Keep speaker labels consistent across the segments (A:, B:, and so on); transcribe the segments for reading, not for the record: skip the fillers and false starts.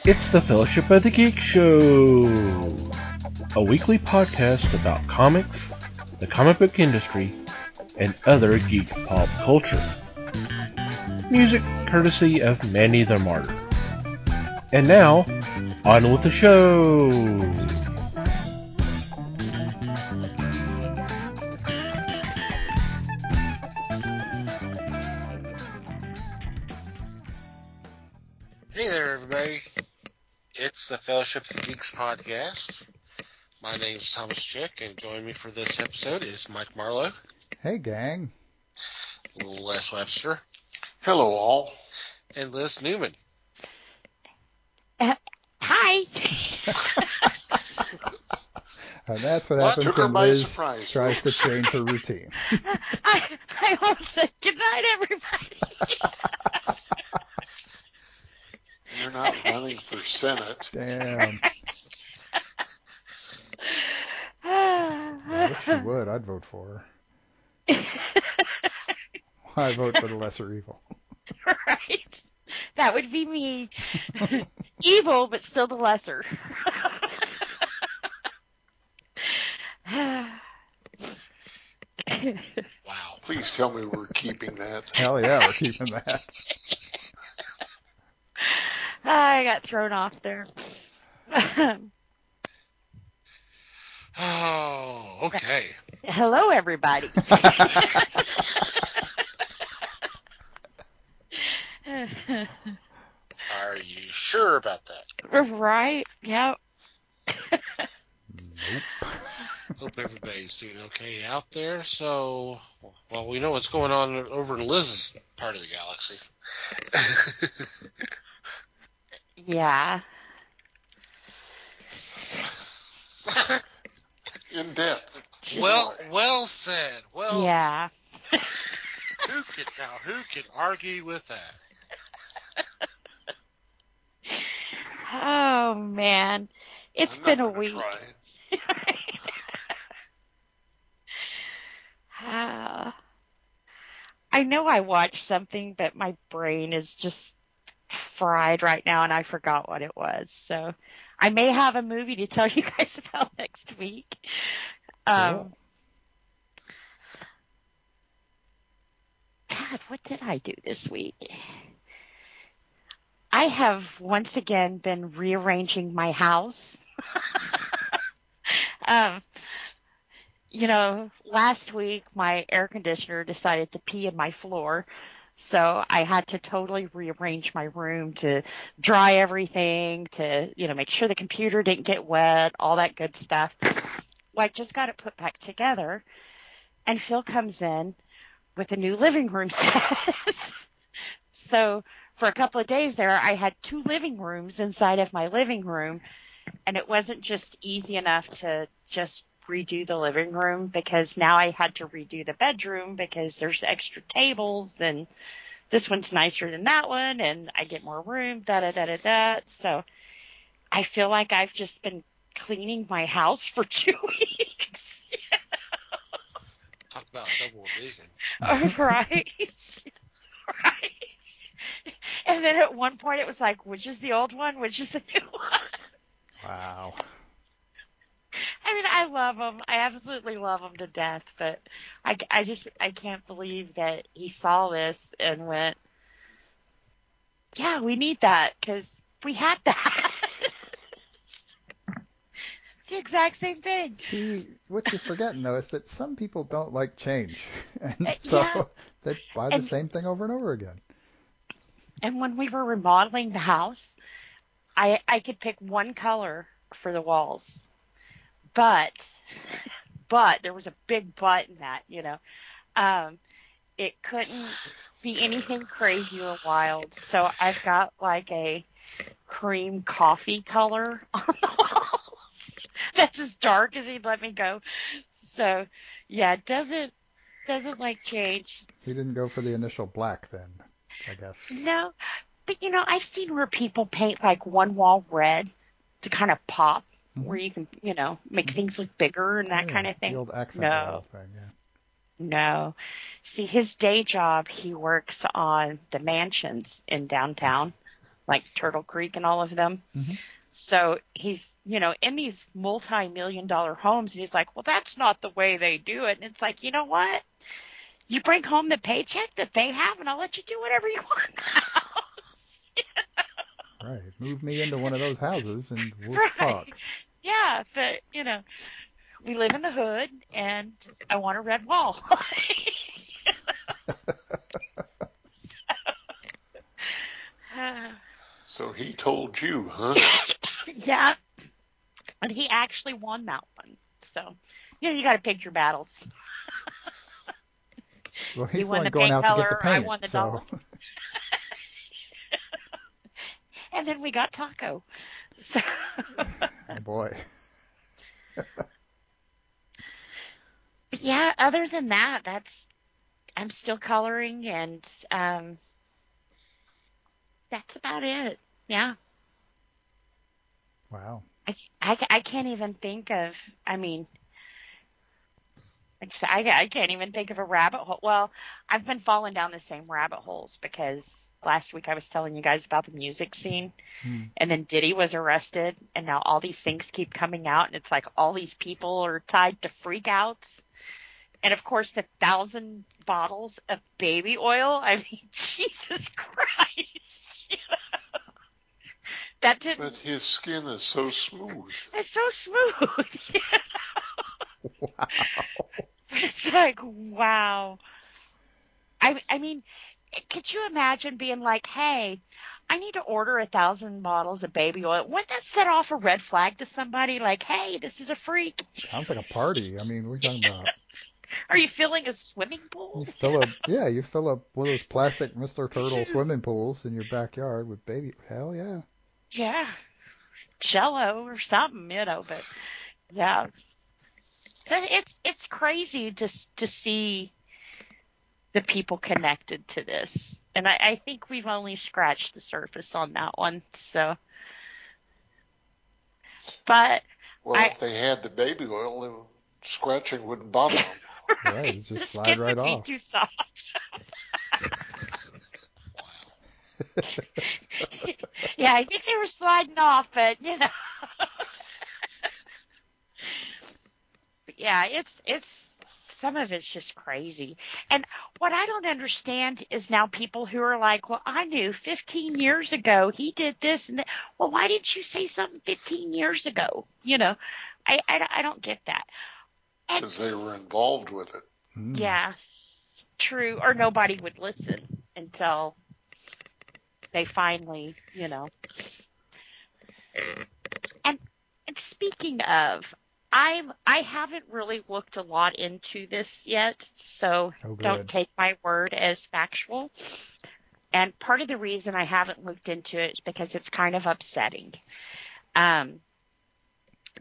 A: It's the Fellowship of the Geek Show, a weekly podcast about comics, the comic book industry, and other geek pop culture. Music courtesy of Manny the Martyr. And now, on with the show!
B: Hey there, everybody. It's the Fellowship of the Geeks podcast. My name's Thomas Chick, and joining me for this episode is Mike Marlowe.
C: Hey, gang.
B: Les Webster.
D: Hello, all.
B: And Liz Newman.
E: Hi.
C: And that's what happens when Liz tries to change her routine.
E: I almost said good night, everybody.
D: You're not running for Senate.
C: Damn. I wish she would. I'd vote for her. I vote for the lesser evil.
E: Right. That would be me. Evil, but still the lesser.
B: Wow.
D: Please tell me we're keeping that.
C: Hell yeah, we're keeping that.
E: I got thrown off there.
B: Oh, okay.
E: Hello, everybody.
B: Are you sure about that?
E: Right? Yep.
C: Nope.
B: Hope everybody's doing okay out there. So, well, we know what's going on over in Liz's part of the galaxy.
E: Yeah.
D: In depth.
B: Well said. Well
E: Yeah.
B: said. Who can argue with that?
E: Oh, man. It's
D: I'm
E: been
D: not
E: a
D: gonna
E: week.
D: try.
E: I know I watched something, but my brain is just fried right now, and I forgot what it was. So I may have a movie to tell you guys about next week.
C: Cool.
E: God, what did I do this week? I have once again been rearranging my house. Last week my air conditioner decided to pee in my floor, so I had to totally rearrange my room to dry everything, to, make sure the computer didn't get wet, all that good stuff. Well, I just got it put back together, and Phil comes in with a new living room set. So for a couple of days there, I had two living rooms inside of my living room, and it wasn't just easy enough to just redo the living room, because now I had to redo the bedroom because there's extra tables, and this one's nicer than that one, and I get more room, da-da-da-da-da. So I feel like I've just been cleaning my house for 2 weeks.
B: Talk about double vision.
E: Right. Right. And then at one point it was like, which is the old one? Which is the new one?
C: Wow.
E: I mean, I love him. I absolutely love him to death. But I can't believe that he saw this and went, yeah, we need that, because we had that. It's the exact same thing.
C: See, what you're forgetting, though, is that some people don't like change. And so they buy the same thing over and over again.
E: And when we were remodeling the house, I could pick one color for the walls. But there was a big but in that, it couldn't be anything crazy or wild. So I've got like a cream coffee color on the walls. That's as dark as he'd let me go. So yeah, it doesn't like change.
C: He didn't go for the initial black then, I guess.
E: No, but I've seen where people paint like one wall red to kind of pop, where you can, make things look bigger and that kind of thing.
C: The old accent wall thing, yeah.
E: No. See, his day job, he works on the mansions in downtown. like Turtle Creek and all of them.
C: Mm-hmm.
E: So he's, in these multi-million-dollar homes, and he's like, well, that's not the way they do it. And it's like, you know what? You bring home the paycheck that they have, and I'll let you do whatever you want in the house.
C: Right. Move me into one of those houses, and we'll
E: Right.
C: talk.
E: Yeah, but, we live in the hood, and I want a red wall.
D: So he told you, huh?
E: Yeah, and he actually won that one. So, you got to pick your battles.
C: Well,
E: He
C: he's the
E: won
C: one
E: the
C: going
E: paint
C: out to get the
E: color, I
C: paint.
E: won the
C: So,
E: doll. And then we got Taco. So,
C: oh boy.
E: but yeah, other than that, I'm still coloring, and that's about it. Yeah.
C: Wow.
E: I can't even think of, I can't even think of a rabbit hole. Well, I've been falling down the same rabbit holes because last week I was telling you guys about the music scene, and then Diddy was arrested, and now all these things keep coming out, and it's like all these people are tied to freakouts. And of course, the 1,000 bottles of baby oil. I mean, Jesus Christ. That didn't.
D: But his skin is so smooth.
E: It's so smooth.
C: Wow.
E: It's like, wow. I mean, could you imagine being like, hey, I need to order 1,000 bottles of baby oil? Wouldn't that set off a red flag to somebody? Like, hey, this is a freak.
C: Sounds like a party. I mean, what are you talking about?
E: Are you filling a swimming pool?
C: You fill up one of those plastic Mr. Turtle swimming pools in your backyard with baby. Hell yeah.
E: Yeah. Jello or something, but yeah. So it's crazy just to see the people connected to this. And I think we've only scratched the surface on that one. So, but
D: if they had the baby oil, then scratching wouldn't bother them.
C: Right, it's just slide
E: skin
C: right
E: would be
C: off.
E: too soft. Yeah, I think they were sliding off, but But yeah, it's some of it's just crazy. And what I don't understand is now people who are like, well, I knew 15 years ago he did this and that. Well, why didn't you say something 15 years ago? I don't get that.
D: Because they were involved with it.
E: Yeah, true. Or nobody would listen until they finally, And speaking of, I haven't really looked a lot into this yet, so don't take my word as factual. And part of the reason I haven't looked into it is because it's kind of upsetting.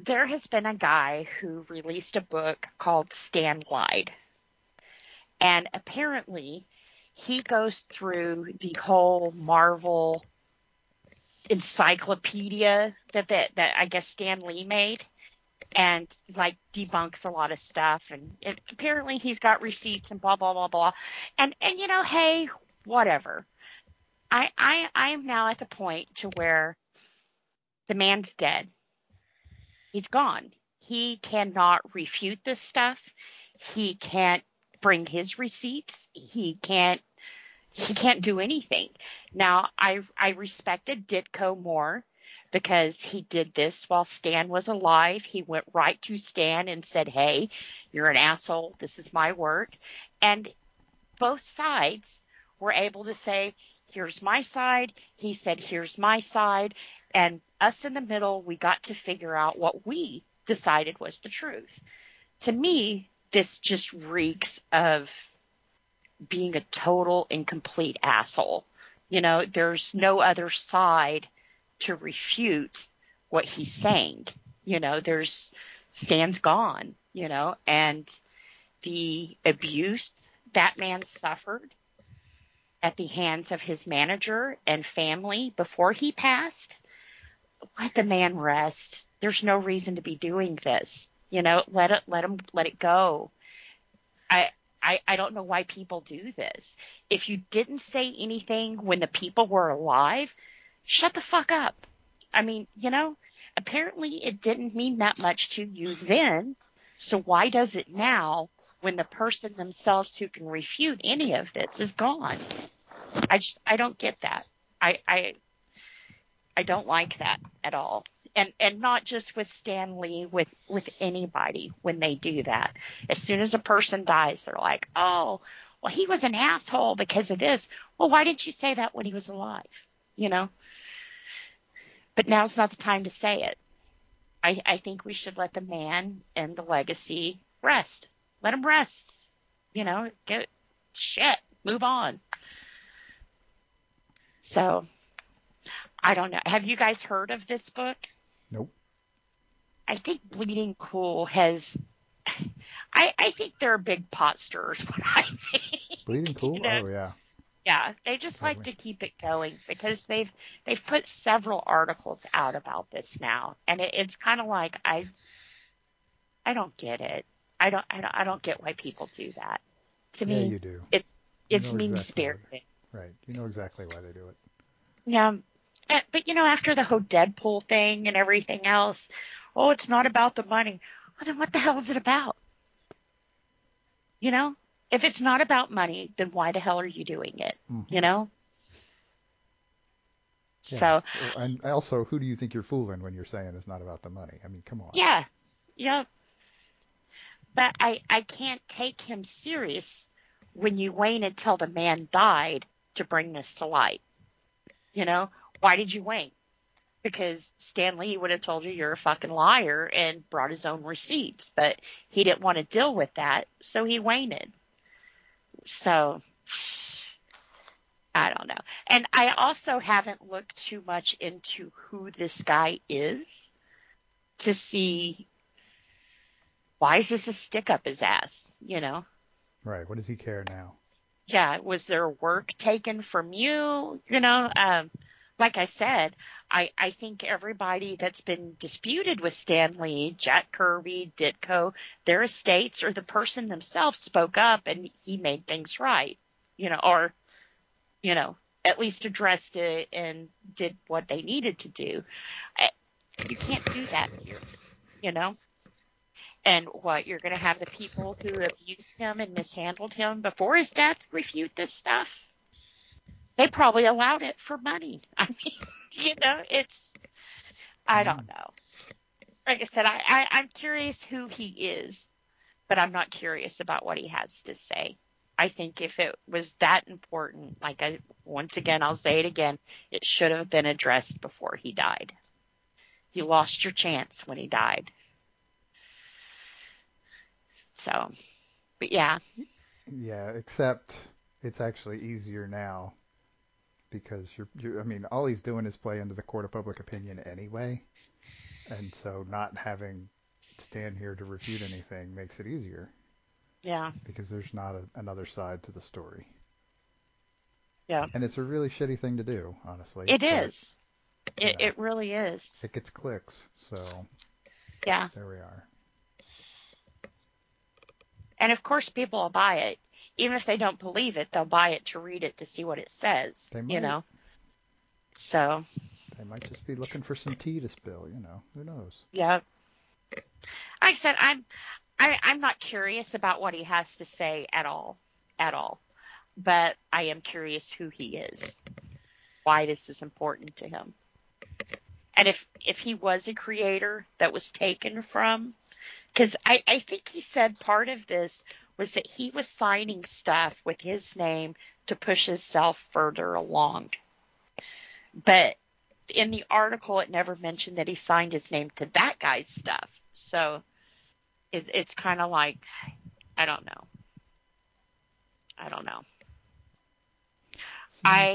E: There has been a guy who released a book called Stan Lied. And apparently he goes through the whole Marvel encyclopedia that I guess Stan Lee made, and like debunks a lot of stuff. And apparently he's got receipts and blah blah blah blah. And hey, whatever. I am now at the point to where the man's dead. He's gone. He cannot refute this stuff. He can't bring his receipts. He can't do anything. Now, I respected Ditko more because he did this while Stan was alive. He went right to Stan and said, hey, you're an asshole. This is my work. And both sides were able to say, here's my side. He said, here's my side. And us in the middle, we got to figure out what we decided was the truth. To me, this just reeks of being a total and complete asshole. There's no other side to refute what he's saying. Stan's gone, and the abuse that man suffered at the hands of his manager and family before he passed, let the man rest. There's no reason to be doing this. Let it go. I don't know why people do this. If you didn't say anything when the people were alive, shut the fuck up. I mean, apparently it didn't mean that much to you then, so why does it now when the person themselves who can refute any of this is gone? I don't get that. I don't like that at all. And not just with Stan Lee, with anybody when they do that. As soon as a person dies, they're like, oh, well, he was an asshole because of this. Well, why didn't you say that when he was alive? But now's not the time to say it. I think we should let the man and the legacy rest. Let him rest. Get shit. Move on. So, I don't know. Have you guys heard of this book?
C: Nope.
E: I think Bleeding Cool has. I think they're big pot stirrers. What I think.
C: Bleeding Cool? Oh yeah.
E: Yeah, they just like to keep it going because they've put several articles out about this now, and it's kind of like I don't get it. I don't get why people do that. To me,
C: you do.
E: It's mean spirited.
C: Right. You know exactly why they do it.
E: Yeah. But after the whole Deadpool thing and everything else, oh, it's not about the money. Well, then what the hell is it about? If it's not about money, then why the hell are you doing it?
C: Mm-hmm.
E: Yeah. So.
C: And also, who do you think you're fooling when you're saying it's not about the money? I mean, come on.
E: Yeah. Yep. But I can't take him serious when you wait until the man died to bring this to light. Why did you wait? Because Stan Lee would have told you you're a fucking liar and brought his own receipts, but he didn't want to deal with that, so he waited. So, I don't know. And I also haven't looked too much into who this guy is to see why is this a stick up his ass,
C: Right. What does he care now?
E: Yeah. Was there work taken from you? Like I said, I think everybody that's been disputed with Stan Lee, Jack Kirby, Ditko, their estates or the person themselves spoke up and he made things right, or, at least addressed it and did what they needed to do. You can't do that here, And what, you're going to have the people who abused him and mishandled him before his death refute this stuff? They probably allowed it for money. I mean, I don't know. Like I said, I'm curious who he is, but I'm not curious about what he has to say. I think if it was that important, once again, I'll say it again, it should have been addressed before he died. You lost your chance when he died. So, but yeah.
C: Yeah, except it's actually easier now because I mean, all he's doing is play into the court of public opinion anyway. And so not having Stan here to refute anything makes it easier.
E: Yeah.
C: Because there's not another side to the story.
E: Yeah.
C: And it's a really shitty thing to do, honestly.
E: It is. It really is.
C: It gets clicks, so
E: yeah.
C: There we are.
E: And of course people will buy it. Even if they don't believe it, they'll buy it to read it to see what it says.
C: They might.
E: So.
C: They might just be looking for some tea to spill, Who knows?
E: Yeah. Like I said, I'm not curious about what he has to say at all. But I am curious who he is. Why this is important to him. And if he was a creator that was taken from, because I think he said part of this was that he was signing stuff with his name to push himself further along. But in the article, it never mentioned that he signed his name to that guy's stuff. So it's kind of like, I don't know.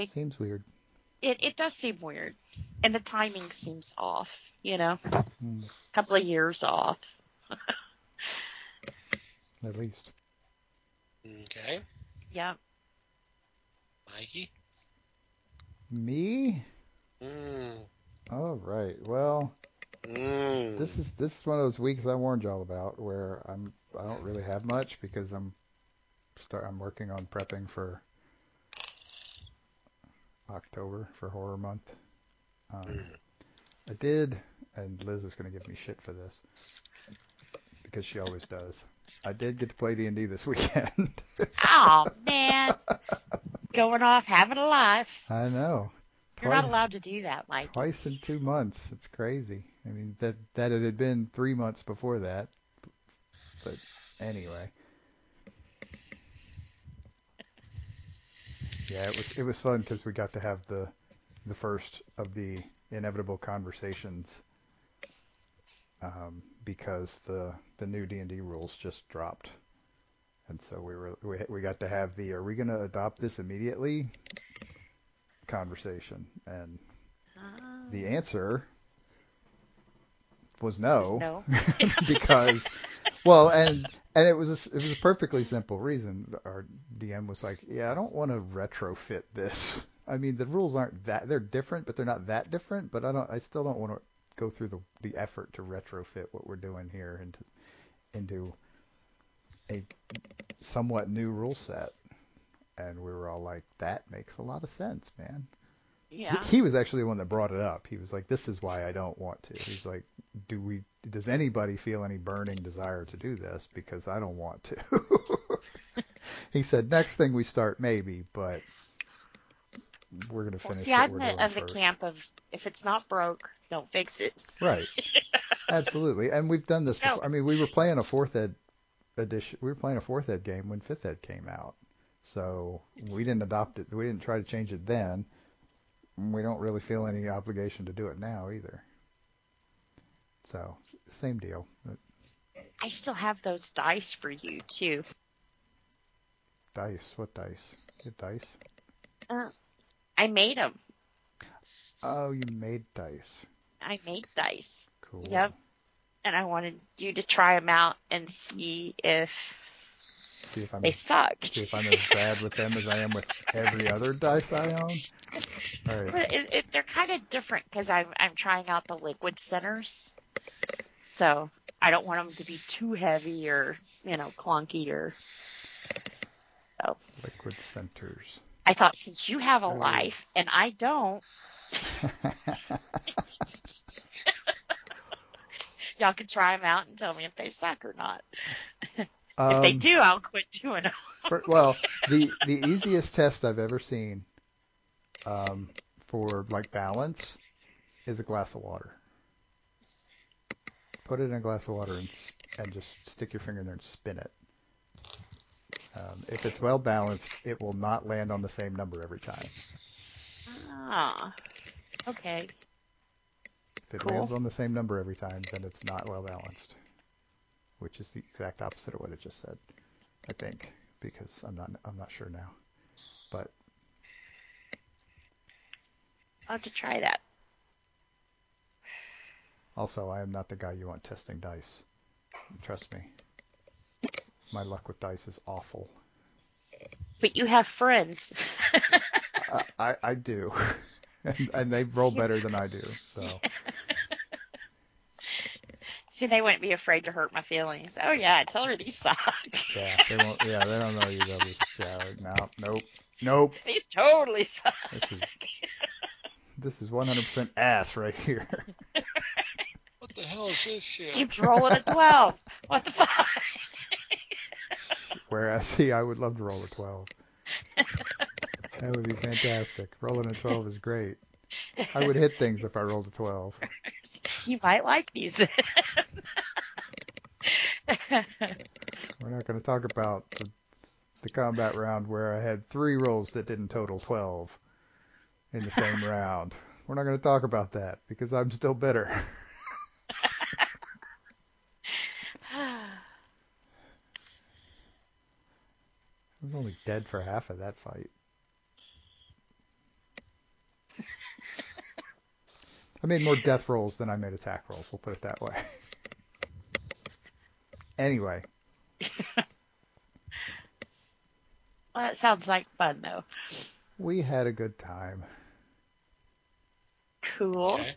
C: Seems weird.
E: It does seem weird. And the timing seems off, A couple of years off.
C: At least.
B: Okay.
E: Yeah.
B: Mikey?
C: Me? All right. Well, this is one of those weeks I warned y'all about where I don't really have much because I'm working on prepping for October for Horror Month, I did, and Liz is going to give me shit for this because she always does. I did get to play D&D this weekend.
E: Oh, man. Going off, having a life.
C: I know.
E: You're not allowed to do that, Mike.
C: Twice in 2 months. It's crazy. I mean, that it had been 3 months before that. But anyway. Yeah, it was fun because we got to have the first of the inevitable conversations because the new D&D rules just dropped. And so we got to have the "Are we going to adopt this immediately?" conversation, and the answer was no. Because, well, and it was a perfectly simple reason. Our DM was like, "Yeah, I don't want to retrofit this. I mean, the rules aren't they're different, but they're not that different. But I still don't want to go through the effort to retrofit what we're doing here into a somewhat new rule set." And we were all like, "That makes a lot of sense, man."
E: Yeah.
C: He was actually the one that brought it up. He was like, "This is why I don't want to." He's like, does anybody feel any burning desire to do this? Because I don't want to. He said, "Next thing we start, maybe, but we're going to finish what we're doing
E: I'm of
C: first."
E: the camp of, if it's not broke, don't fix it.
C: Right. Absolutely. And we've done this before. I mean, we were playing a 4th ed edition. We were playing a 4th ed game when 5th ed came out. So we didn't adopt it. We didn't try to change it then. We don't really feel any obligation to do it now either. So same deal.
E: I still have those dice for you, too.
C: Dice? What dice? Get dice?
E: I made them.
C: Oh, you made dice.
E: I made dice.
C: Cool.
E: Yep. And I wanted you to try them out and see if they suck.
C: See if I'm as bad with them as I am with every other dice I own. All right.
E: But they're kind of different because I'm trying out the liquid centers, so I don't want them to be too heavy or clunky or so.
C: Liquid centers.
E: I thought since you have a life and I don't, y'all can try them out and tell me if they suck or not. If they do, I'll quit doing them.
C: Well, the easiest test I've ever seen for like balance is a glass of water. Put it in a glass of water and just stick your finger in there and spin it. If it's well balanced, it will not land on the same number every time.
E: Ah, okay.
C: If it lands on the same number every time, then it's not well balanced, which is the exact opposite of what it just said, I think, because I'm not sure now. But
E: I'll have to try that.
C: Also, I am not the guy you want testing dice. Trust me. My luck with dice is awful.
E: But you have friends.
C: I do. and they roll better than I do. So.
E: See, they wouldn't be afraid to hurt my feelings. Oh, yeah, tell her these suck.
C: Yeah, they won't. Yeah, they don't know you. They'll just, nope.
E: These totally suck.
C: This is 100% ass right here.
B: What the hell is this shit?
E: Keeps rolling a 12. What the fuck?
C: Whereas, see, I would love to roll a 12. That would be fantastic. Rolling a 12 is great. I would hit things if I rolled a 12.
E: You might like these.
C: We're not going to talk about the combat round where I had 3 rolls that didn't total 12 in the same round. We're not going to talk about that because I'm still bitter. I was only dead for half of that fight. I made more death rolls than I made attack rolls. We'll put it that way. Anyway.
E: Well, that sounds like fun, though.
C: We had a good time.
E: Cool.
B: Okay.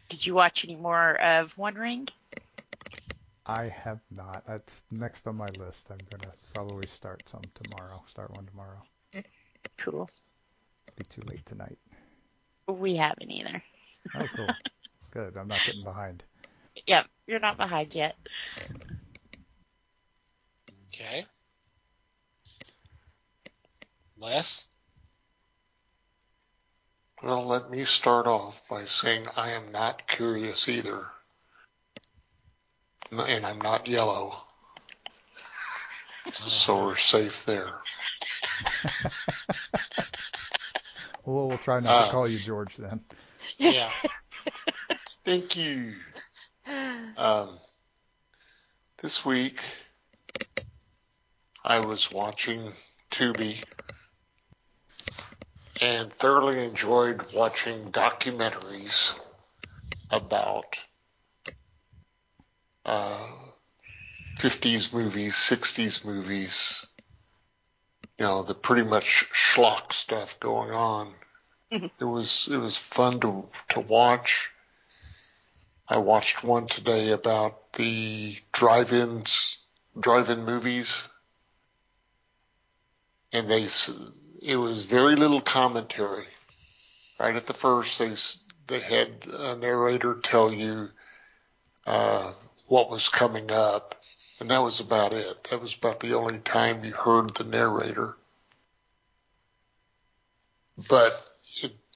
E: Did you watch any more of One Ring?
C: I have not. That's next on my list. I'm going to probably start one tomorrow.
E: Cool.
C: be too late tonight.
E: We haven't either.
C: Oh, cool. Good. I'm not getting behind.
E: Yep, you're not behind yet.
B: Okay. Les?
D: Well, let me start off by saying I am not curious either. And I'm not yellow. So we're safe there.
C: Well, we'll try not to call you George then.
B: Yeah.
D: Thank you. This week, I was watching Tubi and thoroughly enjoyed watching documentaries about 50s movies, 60s movies, the pretty much schlock stuff going on. It was fun to watch. I watched one today about the drive-in movies, and it was very little commentary. Right at the first, they had a narrator tell you what was coming up, and that was about it. That was about the only time you heard the narrator. But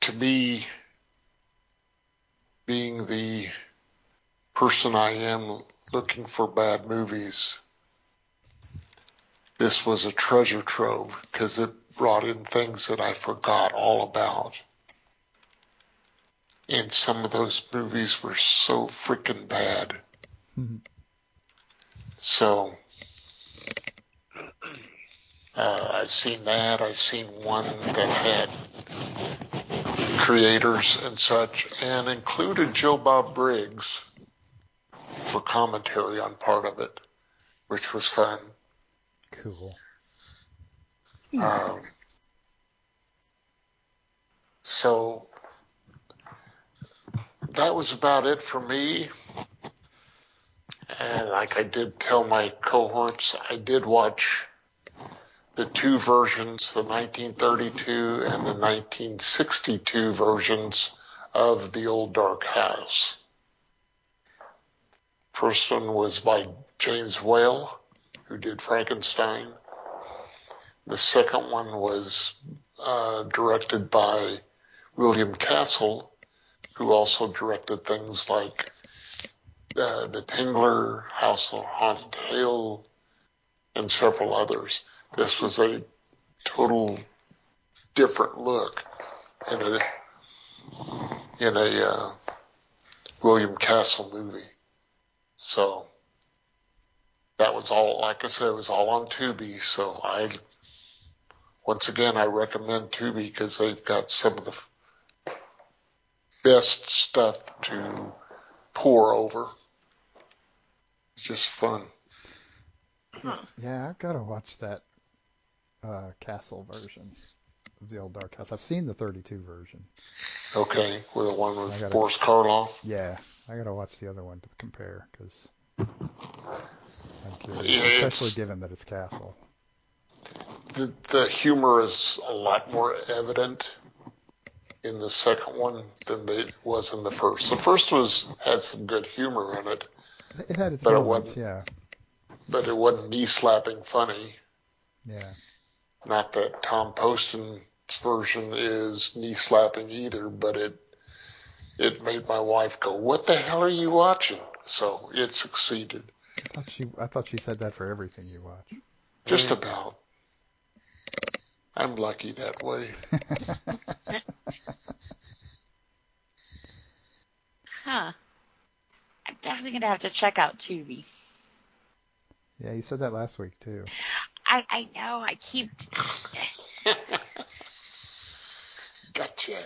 D: to me, being the person I am looking for bad movies, this was a treasure trove because it brought in things that I forgot all about. And some of those movies were so freaking bad.
C: Mm-hmm.
D: So, I've seen that. I've seen one that had creators and such, and included Joe Bob Briggs for commentary on part of it, which was fun.
C: Cool.
D: So that was about it for me. And like I did tell my cohorts, I did watch the two versions, the 1932 and the 1962 versions of The Old Dark House. First one was by James Whale, who did Frankenstein. The second one was directed by William Castle, who also directed things like The Tingler, House on Haunted Hill, and several others. This was a total different look in a William Castle movie. So that was all, like I said, it was all on Tubi. So once again, I recommend Tubi because they've got some of the best stuff to pour over. It's just fun.
C: Yeah, I've got to watch that Castle version of The Old Dark House. I've seen the 32 version.
D: Okay, with the one with Boris Karloff.
C: Yeah, I got to watch the other one to compare because I'm curious,
D: Yeah,
C: especially given that it's Castle.
D: The humor is a lot more evident in the second one than it was in the first. The first had some good humor in it.
C: It had its moments, yeah.
D: But it wasn't knee-slapping funny.
C: Yeah.
D: Not that Tom Poston's version is knee-slapping either, but it made my wife go, "What the hell are you watching?" So it succeeded.
C: I thought she said that for everything you watch.
D: Just about. I'm lucky that way.
E: Huh. I'm definitely going to have to check out Tubi.
C: Yeah, you said that last week, too.
E: I know. I keep...
D: Gotcha.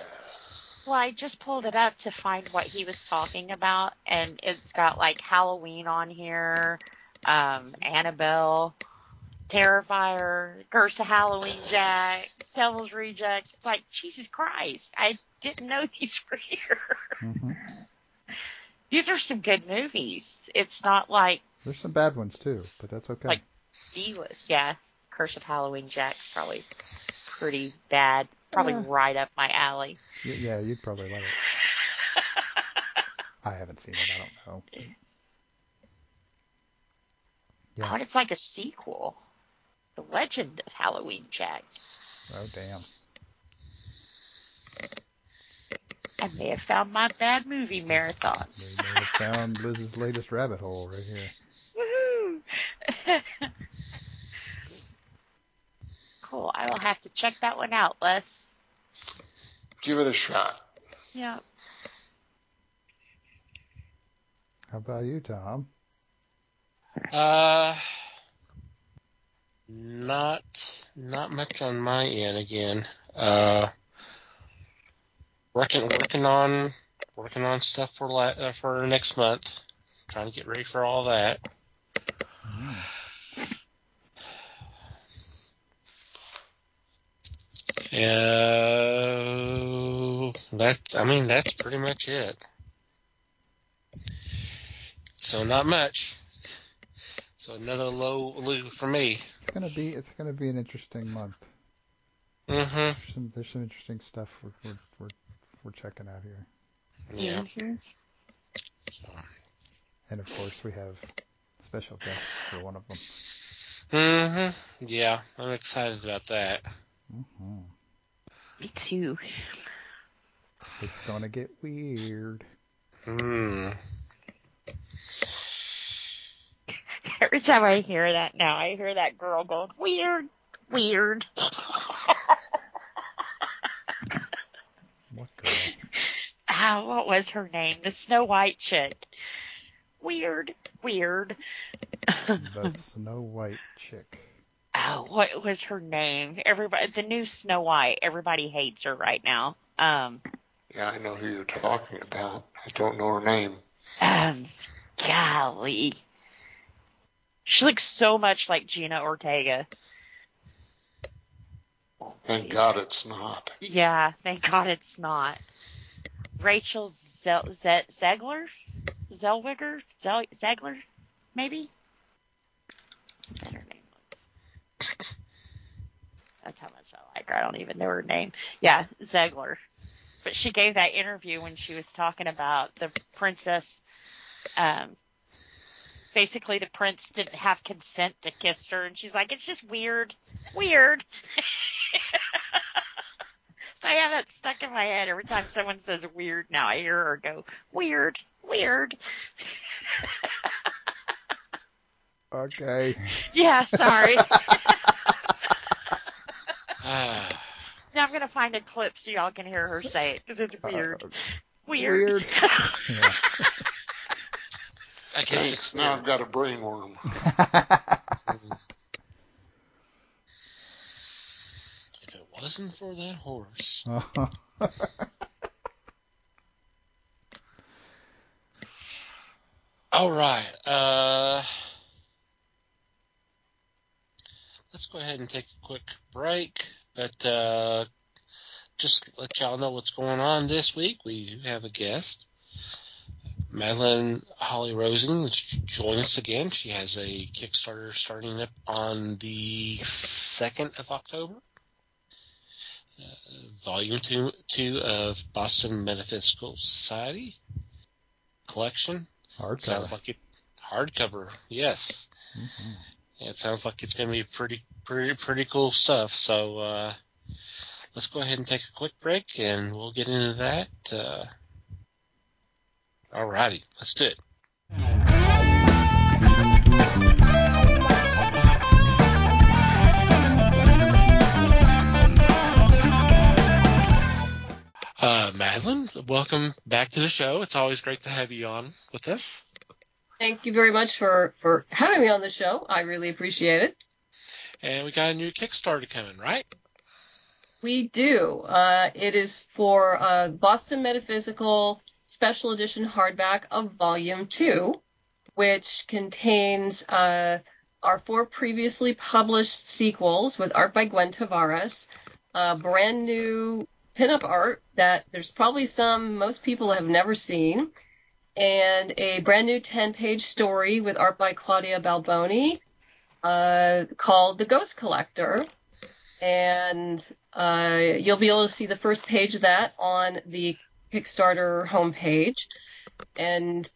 E: Well, I just pulled it up to find what he was talking about, and it's got, like, Halloween on here, Annabelle, Terrifier, Curse of Halloween Jack, Devil's Rejects. It's like, Jesus Christ, I didn't know these were here.
C: Mm-hmm.
E: These are some good movies. It's not like...
C: There's some bad ones, too, but that's okay.
E: Like, D-list, yeah. Curse of Halloween Jack's probably pretty bad. Probably right up my alley.
C: Yeah, you'd probably love it. I haven't seen it. I don't know. Yeah.
E: Oh, and it's like a sequel. The Legend of Halloween Jack.
C: Oh, damn.
E: I may have found my bad movie marathon.
C: You may have found Liz's latest rabbit hole right here.
E: Woohoo! Cool. I will have to check that one out, Les.
D: Give it a shot.
E: Yeah.
C: How about you, Tom?
B: Not much on my end again. Working on stuff for next month. Trying to get ready for all that. That's pretty much it. So not much. So another low for me.
C: It's gonna be an interesting month.
B: Mm-hmm.
C: There's some interesting stuff we're checking out here.
B: Yeah.
E: Mm-hmm.
C: And of course we have special guests for one of them.
B: Mm-hmm. Yeah, I'm excited about that.
C: Mm-hmm.
E: Me too.
C: It's gonna get weird.
E: Every time I hear that now, I hear that girl going, weird, weird.
C: What girl?
E: What was her name? The Snow White chick. Weird, weird.
C: The Snow White chick.
E: Oh, what was her name? The new Snow White. Everybody hates her right now.
D: Yeah, I know who you're talking about. I don't know her name.
E: Golly. She looks so much like Gina Ortega.
D: Thank God it's not.
E: Yeah, thank God it's not. Rachel Zegler? Zegler? Maybe? Isn't that her name? That's how much I like her. I don't even know her name. Yeah, Zegler. But she gave that interview when she was talking about the princess. Basically, the prince didn't have consent to kiss her, and she's like, it's just weird. Weird. So I have that stuck in my head every time someone says weird. Now I hear her go, weird, weird.
C: Okay.
E: Yeah, sorry. Now I'm going to find a clip so y'all can hear her say it, because it's weird. Weird.
C: Yeah.
B: I guess it's
D: now I've got a brain worm.
B: If it wasn't for that horse. All right. Let's go ahead and take a quick break. But just let y'all know what's going on this week. We do have a guest. Madeleine Holly-Rosing is joining us again. She has a Kickstarter starting up on the 2nd of October. Volume 2 of Boston Metaphysical Society collection.
C: Hardcover.
B: Sounds like it. Hardcover, yes.
C: Mm-hmm.
B: Yeah, it sounds like it's going to be pretty cool stuff. So let's go ahead and take a quick break, and we'll get into that. Alrighty, let's do it. Madeleine, welcome back to the show. It's always great to have you on with us.
F: Thank you very much for having me on the show. I really appreciate it.
B: And we got a new Kickstarter coming, right?
F: We do. It is for Boston Metaphysical Special Edition Hardback of Volume 2, which contains our 4 previously published sequels with art by Gwen Tavares, brand new pinup art that there's probably most people have never seen, and a brand new 10-page story with art by Claudia Balboni called The Ghost Collector. and you'll be able to see the first page of that on the Kickstarter homepage. And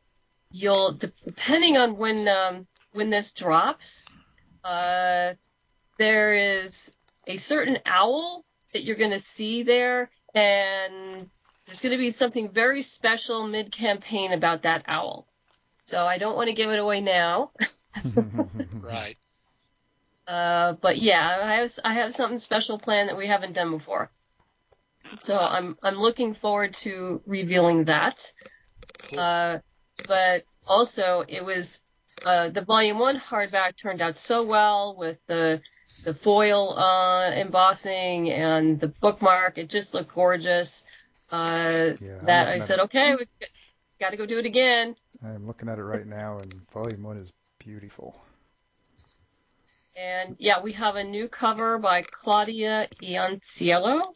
F: you'll, depending on when this drops, there is a certain owl that you're going to see there, and there's going to be something very special mid-campaign about that owl. So I don't want to give it away now.
B: Right.
F: But yeah, I have something special planned that we haven't done before. So I'm looking forward to revealing that.
B: Cool.
F: But also it was the Volume 1 hardback turned out so well with the foil embossing and the bookmark. It just looked gorgeous. That I said, okay, we got to go do it again.
C: I'm looking at it right now, and Volume 1 is beautiful.
F: And yeah, we have a new cover by Claudia Ianciello,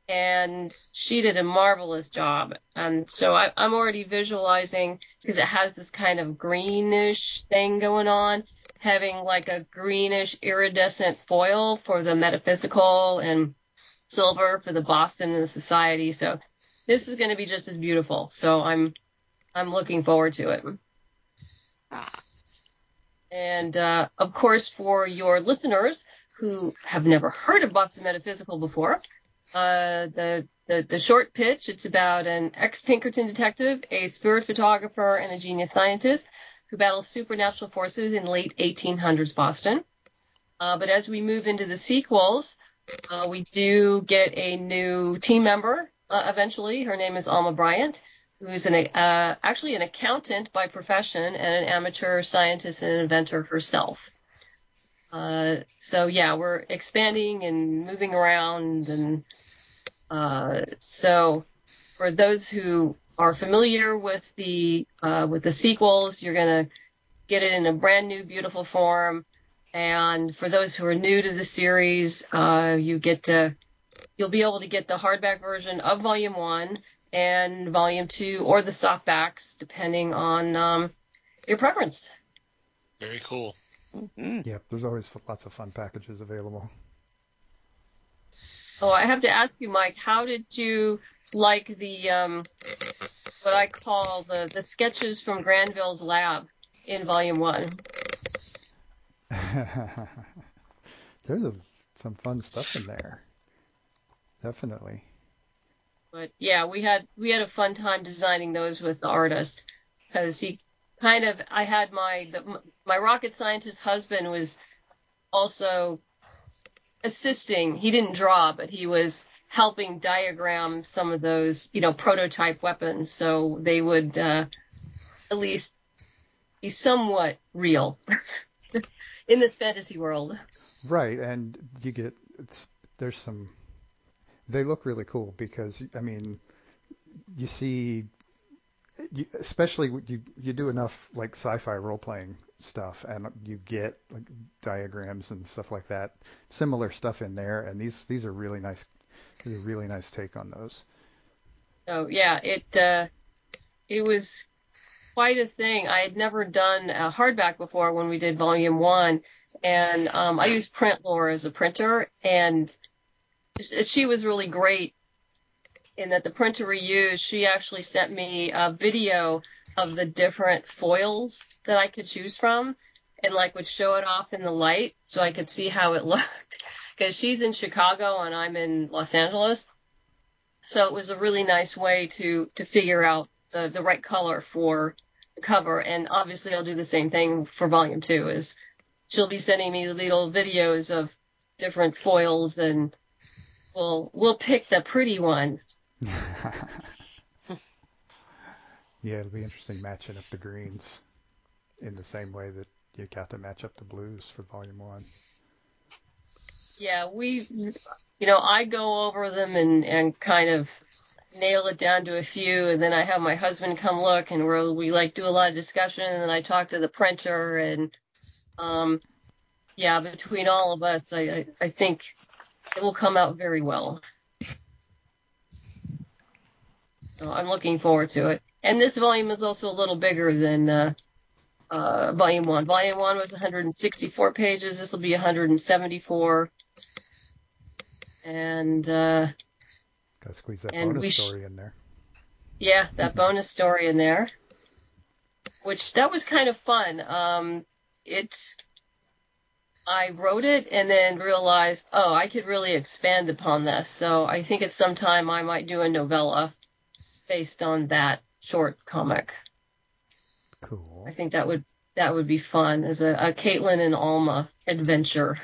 F: and she did a marvelous job. And so I'm already visualizing, because it has this kind of greenish thing going on, having like a greenish iridescent foil for the metaphysical and silver for the Boston and the Society. So this is going to be just as beautiful. So I'm looking forward to it. And of course, for your listeners who have never heard of Boston Metaphysical before, the short pitch, it's about an ex-Pinkerton detective, a spirit photographer, and a genius scientist who battles supernatural forces in late 1800s Boston. But as we move into the sequels, we do get a new team member eventually. Her name is Alma Bryant, who's actually an accountant by profession and an amateur scientist and inventor herself. So yeah, we're expanding and moving around, and so for those who are familiar with the sequels, you're gonna get it in a brand new, beautiful form. And for those who are new to the series, you'll be able to get the hardback version of Volume 1 and Volume 2, or the softbacks, depending on your preference.
B: Very cool.
E: Mm-hmm.
C: Yep, there's always lots of fun packages available.
F: Oh, I have to ask you, Mike, how did you like the what I call the sketches from Granville's lab in Volume 1?
C: There's some fun stuff in there. Definitely.
F: But yeah, we had a fun time designing those with the artist, because I had my rocket scientist husband was also assisting. He didn't draw, but he was helping diagram some of those, prototype weapons, so they would at least be somewhat real in this fantasy world.
C: Right, and they look really cool because, you see, especially you do enough like sci-fi role-playing stuff, and you get like diagrams and stuff like that, similar stuff in there, and these are really nice. These are a really nice take on those.
F: So yeah, it was quite a thing. I had never done a hardback before when we did Volume 1, and I used Printlore as a printer, and she was really great in that the printer we used, she actually sent me a video of the different foils that I could choose from, and would show it off in the light so I could see how it looked, because she's in Chicago and I'm in Los Angeles. So it was a really nice way to figure out the right color for the cover. And obviously I'll do the same thing for Volume 2, is she'll be sending me little videos of different foils, and we'll pick the pretty one.
C: Yeah, it'll be interesting matching up the greens in the same way that you got to match up the blues for Volume 1.
F: Yeah, I go over them and kind of nail it down to a few, and then I have my husband come look, and we do a lot of discussion, and then I talk to the printer, and between all of us, I think it will come out very well. So I'm looking forward to it. And this volume is also a little bigger than Volume 1. Volume 1 was 164 pages. This will be 174. And
C: Gotta squeeze that
F: and
C: bonus story in there.
F: yeah, that bonus story in there, which that was kind of fun. I wrote it and then realized, oh, I could really expand upon this. So I think at some time I might do a novella based on that short comic.
C: Cool.
F: I think that would be fun as a Caitlin and Alma adventure.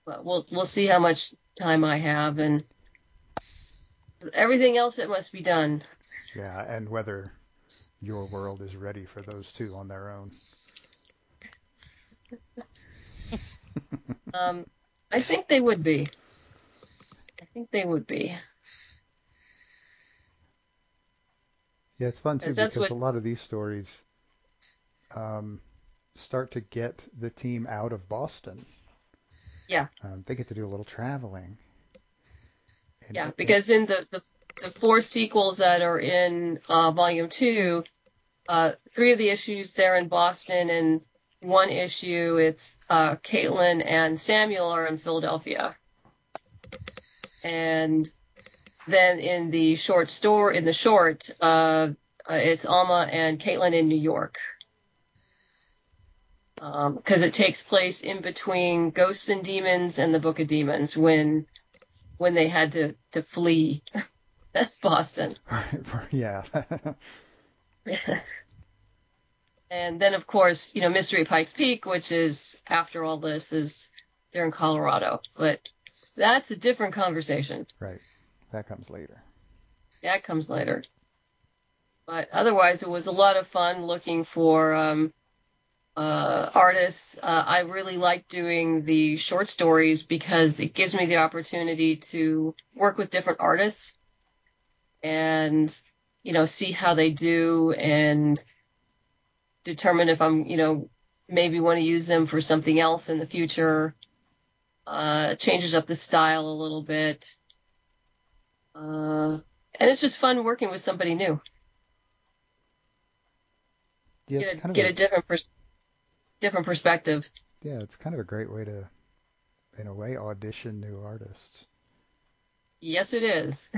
F: But we'll see how much time I have and everything else that must be done.
C: Yeah, and whether your world is ready for those two on their own.
F: I think they would be.
C: Yeah, it's fun too
F: 'Cause that's
C: because
F: what-
C: a lot of these stories start to get the team out of Boston.
F: Yeah.
C: They get to do a little traveling. And
F: Yeah, because in the 4 sequels that are in Volume 2, 3 of the issues they're in Boston, and 1 issue it's Caitlin and Samuel are in Philadelphia. And then in the short, it's Alma and Caitlin in New York. Because it takes place in between Ghosts and Demons and the Book of Demons when they had to flee Boston.
C: Yeah.
F: And then, of course, Mystery at Pikes Peak, which is after all this, they're in Colorado. But that's a different conversation.
C: Right. That comes later.
F: But otherwise, it was a lot of fun looking for artists. I really like doing the short stories because it gives me the opportunity to work with different artists and, see how they do and determine if I'm, maybe want to use them for something else in the future. Changes up the style a little bit. And it's just fun working with somebody new.
C: Yeah,
F: Get a different perspective.
C: Yeah, it's kind of a great way to, in a way, audition new artists.
F: Yes, it is.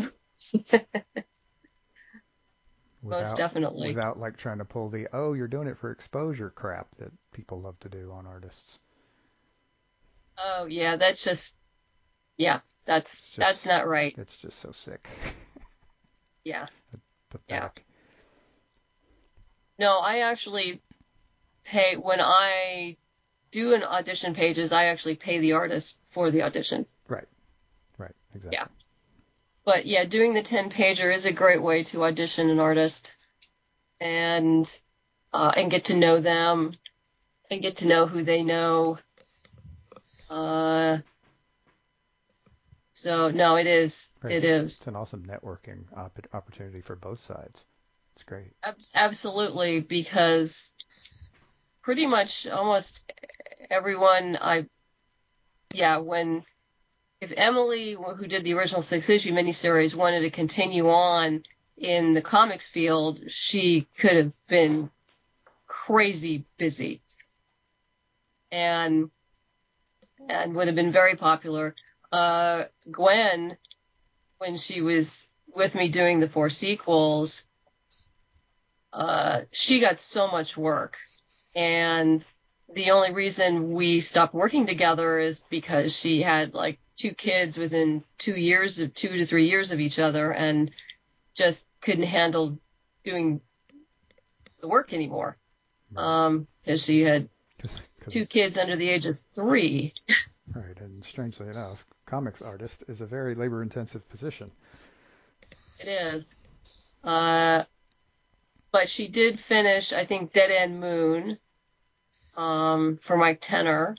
F: Most definitely.
C: Without like trying to pull the, oh, you're doing it for exposure crap that people love to do on artists.
F: Oh, yeah, that's not right.
C: It's just so sick.
F: Yeah.
C: Pathetic.
F: No, I actually pay, when I do an audition pages, I actually pay the artist for the audition.
C: Right, exactly.
F: Yeah. But yeah, doing the 10-pager is a great way to audition an artist and get to know them and get to know who they know. So no, it is.
C: Right.
F: It is.
C: It's an awesome networking opportunity for both sides. It's great.
F: Absolutely, because pretty much almost everyone if Emily, who did the original 6-issue miniseries, wanted to continue on in the comics field, she could have been crazy busy and would have been very popular. Gwen, when she was with me doing the 4 sequels, she got so much work, and the only reason we stopped working together is because she had like 2 kids within 2 to 3 years of each other and just couldn't handle doing the work anymore. Because she had 2 kids under the age of 3.
C: Right, and strangely enough, comics artist is a very labor-intensive position.
F: It is. But she did finish, I think, Dead End Moon for Mike Tenner.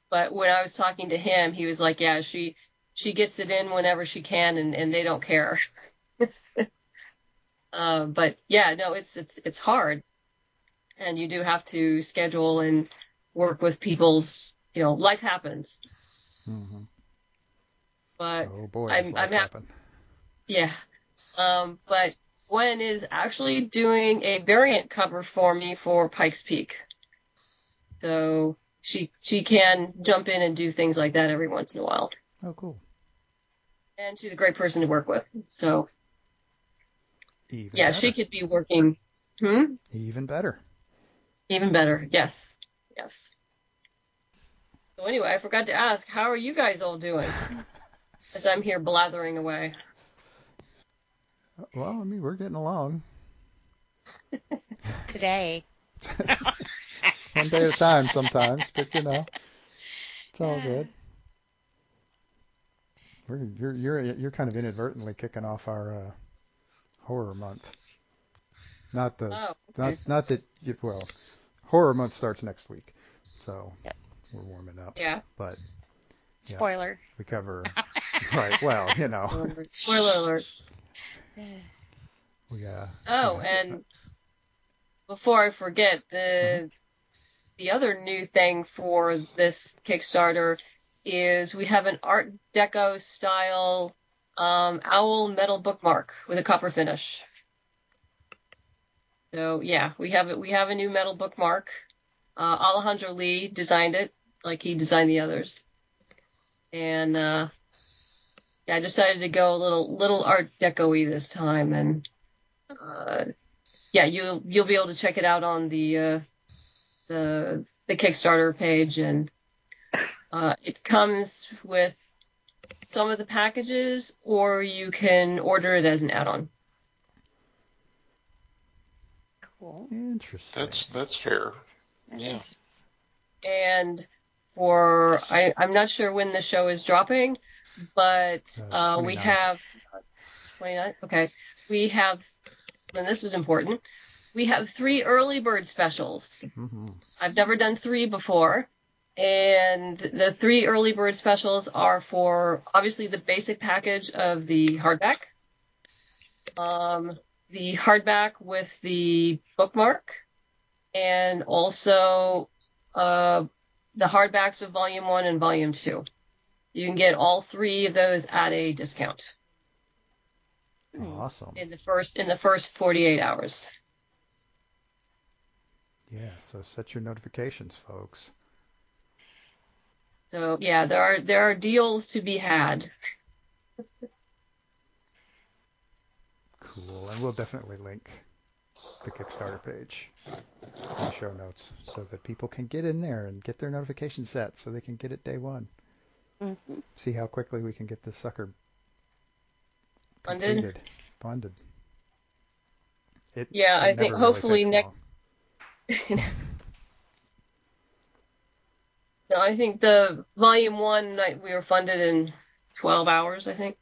F: But when I was talking to him, he was like, yeah, she gets it in whenever she can, and they don't care. But yeah, no, it's hard. And you do have to schedule and work with people's, life happens.
C: Mm-hmm.
F: But
C: oh boy,
F: I'm
C: happen.
F: Yeah. But Gwen is actually doing a variant cover for me for Pikes Peak. So she can jump in and do things like that every once in a while.
C: Oh, cool.
F: And she's a great person to work with. So,
C: Even
F: yeah,
C: better.
F: she could be working.
C: Even better.
F: Even better. Yes. Yes. So anyway, I forgot to ask, how are you guys all doing? As I'm here blathering away.
C: Well, I mean, we're getting along.
E: Today.
C: One day at a time sometimes, but you know, it's all good. You're kind of inadvertently kicking off our horror month. Not that horror month starts next week, so
E: Yep.
C: we're warming up.
F: Yeah.
C: But yeah,
E: Spoiler.
C: we cover right. Well, you know,
F: Spoiler alert.
C: we
F: and before I forget, the other new thing for this Kickstarter is we have an Art Deco style owl metal bookmark with a copper finish. So yeah, we have a new metal bookmark. Alejandro Lee designed it, like he designed the others. And yeah, I decided to go a little Art Deco-y this time, and yeah, you'll be able to check it out on the Kickstarter page, and it comes with some of the packages, or you can order it as an add-on.
E: Cool.
C: interesting.
D: That's fair.
B: Yeah.
F: And I'm not sure when the show is dropping, but we
C: 29th.
F: have 29th. Okay, we have, and this is important. We have 3 early bird specials.
C: Mm-hmm.
F: I've never done 3 before. And the 3 early bird specials are for obviously the basic package of the hardback, the hardback with the bookmark, and also the hardbacks of Volume 1 and Volume 2. You can get all 3 of those at a discount
C: Awesome.
F: in the first 48 hours.
C: Yeah. So set your notifications, folks.
F: So yeah, there are deals to be had.
C: Cool. And we'll definitely link the Kickstarter page in the show notes so that people can get in there and get their notifications set so they can get it day one.
E: Mm-hmm.
C: See how quickly we can get this sucker
F: Funded.
C: Funded.
F: Yeah, I think
C: never really
F: hopefully
C: takes
F: next.
C: long.
F: No, I think the Volume 1 we were funded in 12 hours, I think.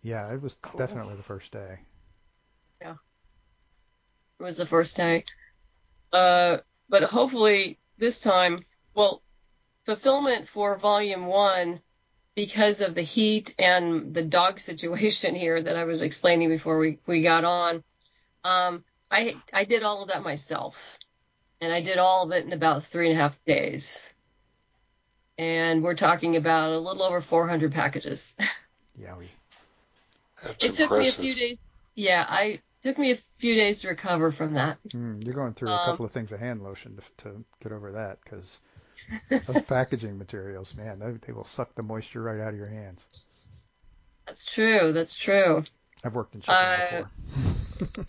C: Yeah, it was definitely the first day.
F: Yeah. It was the first day. But hopefully this time, well, fulfillment for Volume 1, because of the heat and the dog situation here that I was explaining before we got on, I did all of that myself. And I did all of it in about 3.5 days. And we're talking about a little over 400 packages.
C: Yeah,
D: That's
F: It took me a
D: impressive.
F: few days. Yeah, took me a few days to recover from that.
C: you're going through a couple of things of hand lotion to get over that because those packaging materials, man, they will suck the moisture right out of your hands.
F: That's true. That's true.
C: I've worked in shipping before.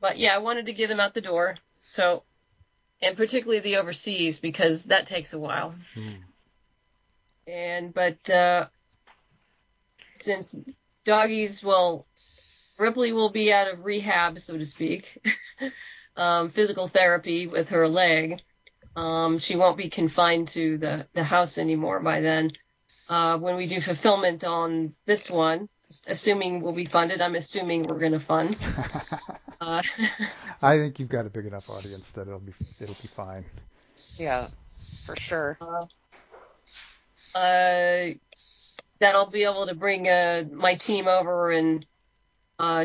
F: But yeah, I wanted to get them out the door. So, and particularly the overseas because that takes a while. But since doggies, well, Ripley will be out of rehab, so to speak, physical therapy with her leg. She won't be confined to the house anymore by then. When we do fulfillment on this one, assuming we'll be funded, I'm assuming we're going to fund.
C: I think you've got a big enough audience that it'll be fine.
E: Yeah, for sure.
F: That I'll be able to bring my team over and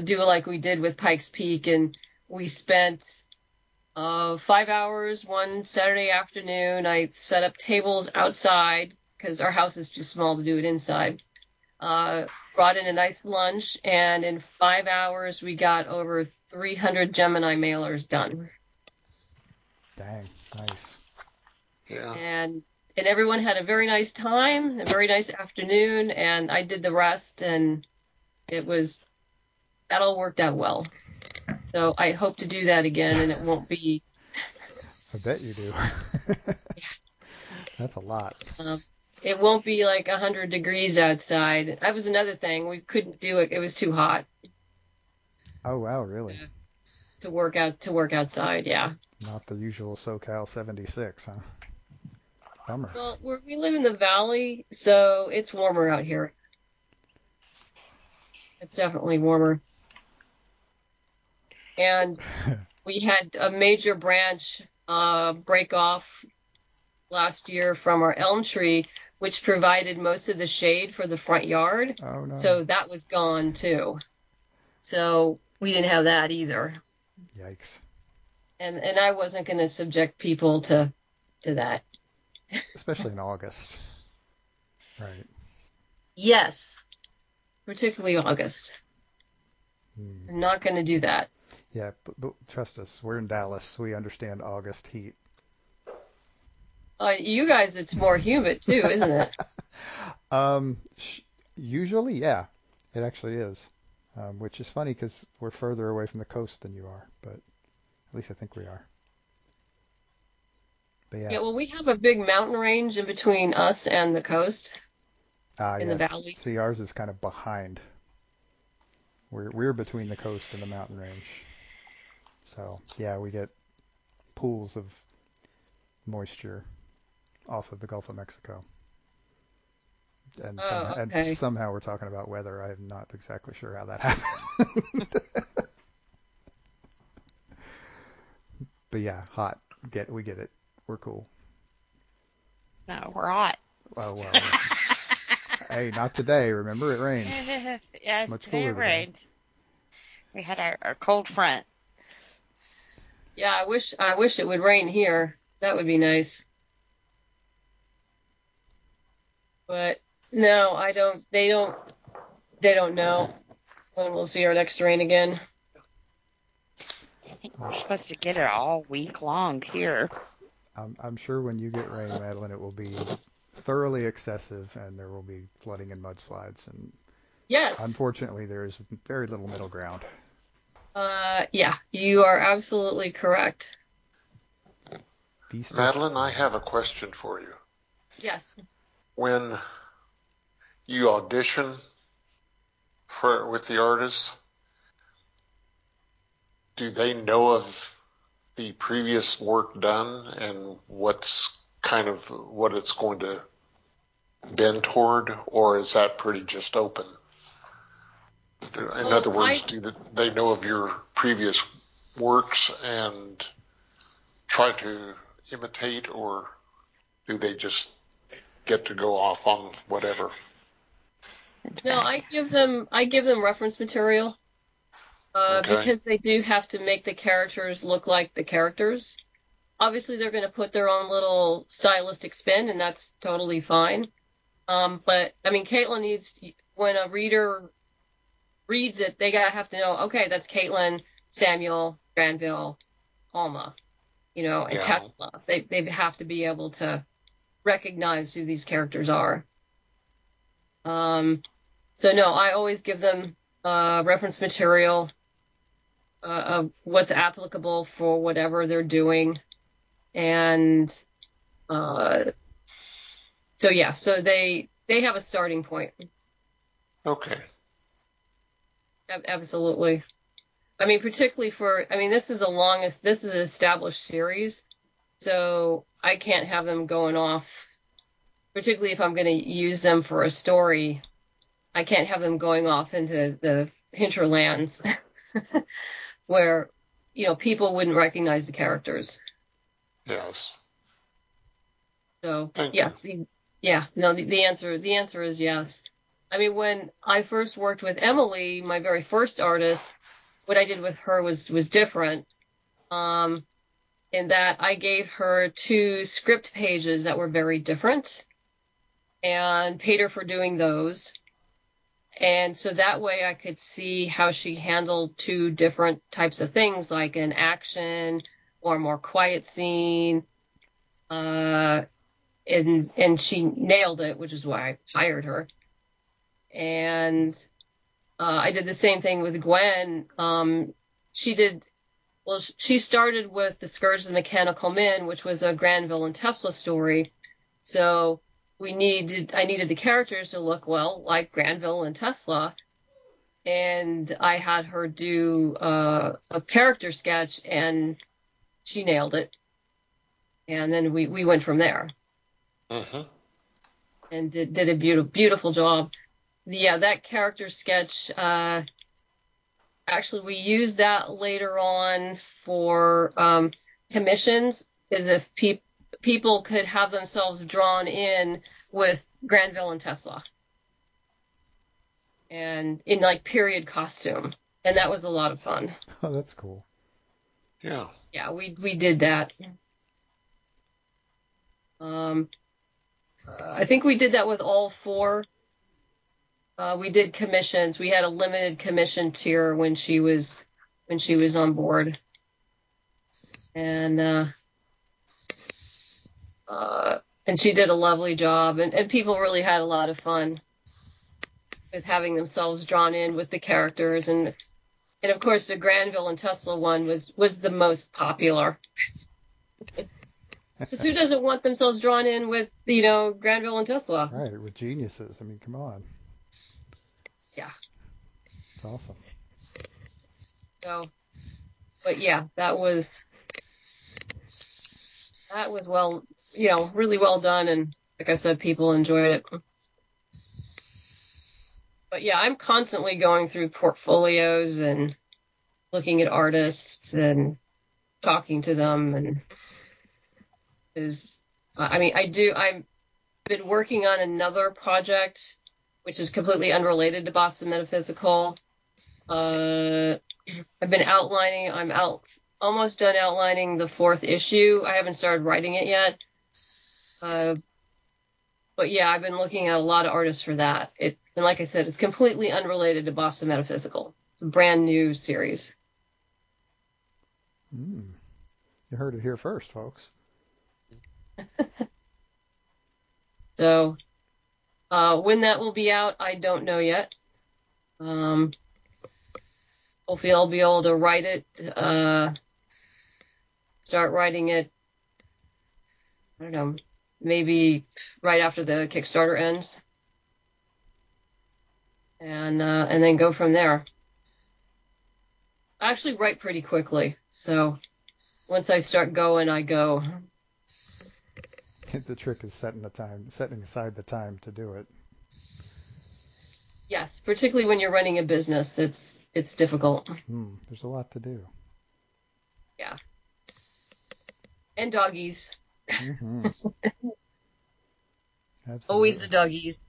F: do like we did with Pikes Peak, and we spent 5 hours one Saturday afternoon. I set up tables outside because our house is too small to do it inside. Brought in a nice lunch, and in 5 hours we got over 300 Gemini mailers done.
C: Dang, nice.
D: Yeah.
F: And everyone had a very nice time, a very nice afternoon, and I did the rest, and that all worked out well. So I hope to do that again, and it won't be.
C: I bet you do. That's a lot.
F: It won't be like 100 degrees outside. That was another thing. We couldn't do it. It was too hot.
C: Oh wow, really?
F: To work outside, yeah.
C: Not the usual SoCal 76, huh? Bummer.
F: Well, we live in the valley, so it's warmer out here. It's definitely warmer. And we had a major branch break off last year from our elm tree, which provided most of the shade for the front yard.
C: Oh no.
F: So that was gone too. So we didn't have that either.
C: Yikes.
F: And I wasn't going to subject people to that.
C: Especially in August. Right.
F: Yes. Particularly August. I'm not going to do that.
C: Yeah, but trust us, we're in Dallas. We understand August heat.
F: You guys, it's more humid too, isn't it?
C: Usually, yeah, it actually is. Which is funny because we're further away from the coast than you are, but at least I think we are. But yeah.
F: Yeah, well, we have a big mountain range in between us and the coast. In the valley.
C: See, ours is kind of behind. We're between the coast and the mountain range. So yeah, we get pools of moisture off of the Gulf of Mexico. And,
F: okay.
C: and somehow we're talking about weather. I'm not exactly sure how that happened. But yeah, hot. We get it. We're cool.
E: No, we're hot.
C: Oh, well. Hey, not today. Remember, it rained.
E: Yes,
C: Much
E: today it
C: cooler
E: rained. We had our cold front.
F: Yeah, I wish it would rain here. That would be nice. But no, I don't. They don't know when we'll see our next rain again.
E: I think we're supposed to get it all week long here.
C: I'm sure when you get rain, Madeleine, it will be thoroughly excessive, and there will be flooding and mudslides. And
F: yes,
C: unfortunately, there is very little middle ground.
F: Yeah, you are absolutely correct.
D: Madeleine, I have a question for you.
F: Yes.
D: When you audition with the artists, do they know of the previous work done and what it's going to bend toward, or is that pretty just open? In other words, do they know of your previous works and try to imitate, or do they just get to go off on whatever?
F: No, I give them reference material.
D: Okay.
F: Because they do have to make the characters look like the characters. Obviously, they're going to put their own little stylistic spin, and that's totally fine. But, I mean, Caitlin needs, when a reader reads it, they have to know, okay, that's Caitlin, Samuel, Granville, Alma, and Tesla. They have to be able to recognize who these characters are. So, no, I always give them reference material of what's applicable for whatever they're doing. And so they have a starting point.
D: Okay.
F: Absolutely. I mean, particularly this is an established series, so I can't have them going off, particularly if I'm going to use them for a story. I can't have them going off into the hinterlands where, people wouldn't recognize the characters.
D: Yes.
F: So,
D: Thank
F: yes.
D: you.
F: The answer is yes. I mean, when I first worked with Emily, my very first artist, what I did with her was different. In that I gave her 2 script pages that were very different and paid her for doing those. And so that way I could see how she handled 2 different types of things, like an action or a more quiet scene. And she nailed it, which is why I hired her. And I did the same thing with Gwen. She started with The Scourge of the Mechanical Men, which was a Granville and Tesla story. So I needed the characters to look, well, like Granville and Tesla. And I had her do a character sketch, and she nailed it. And then we went from there.
D: Mm-hmm.
F: And did a beautiful job. Yeah, that character sketch, actually we used that later on for commissions, as if people could have themselves drawn in with Granville and Tesla. And in like period costume. And that was a lot of fun.
C: Oh, that's cool.
D: Yeah.
F: Yeah, we did that. I think we did that with all four. We did commissions. We had a limited commission tier when she was on board, and she did a lovely job, and people really had a lot of fun with having themselves drawn in with the characters, and of course the Granville and Tesla one was the most popular. Because who doesn't want themselves drawn in with, Granville and Tesla?
C: Right, with geniuses. I mean, come on.
F: Yeah.
C: It's awesome.
F: So, but yeah, that was well, really well done. And like I said, people enjoyed it. But yeah, I'm constantly going through portfolios and looking at artists and talking to them, and I've been working on another project which is completely unrelated to Boston Metaphysical. I've been outlining. I'm almost done outlining the 4th issue. I haven't started writing it yet. But yeah, I've been looking at a lot of artists for that. And like I said, it's completely unrelated to Boston Metaphysical. It's a brand new series.
C: You heard it here first, folks.
F: So, when that will be out, I don't know yet. Hopefully I'll be able to write it, start writing it, I don't know, maybe right after the Kickstarter ends. And then go from there. I actually write pretty quickly, so once I start going, I go.
C: The trick is setting aside the time to do it.
F: Yes, particularly when you're running a business, it's difficult.
C: There's a lot to do.
F: Yeah. And doggies.
C: Mm-hmm. Absolutely.
F: Always the doggies.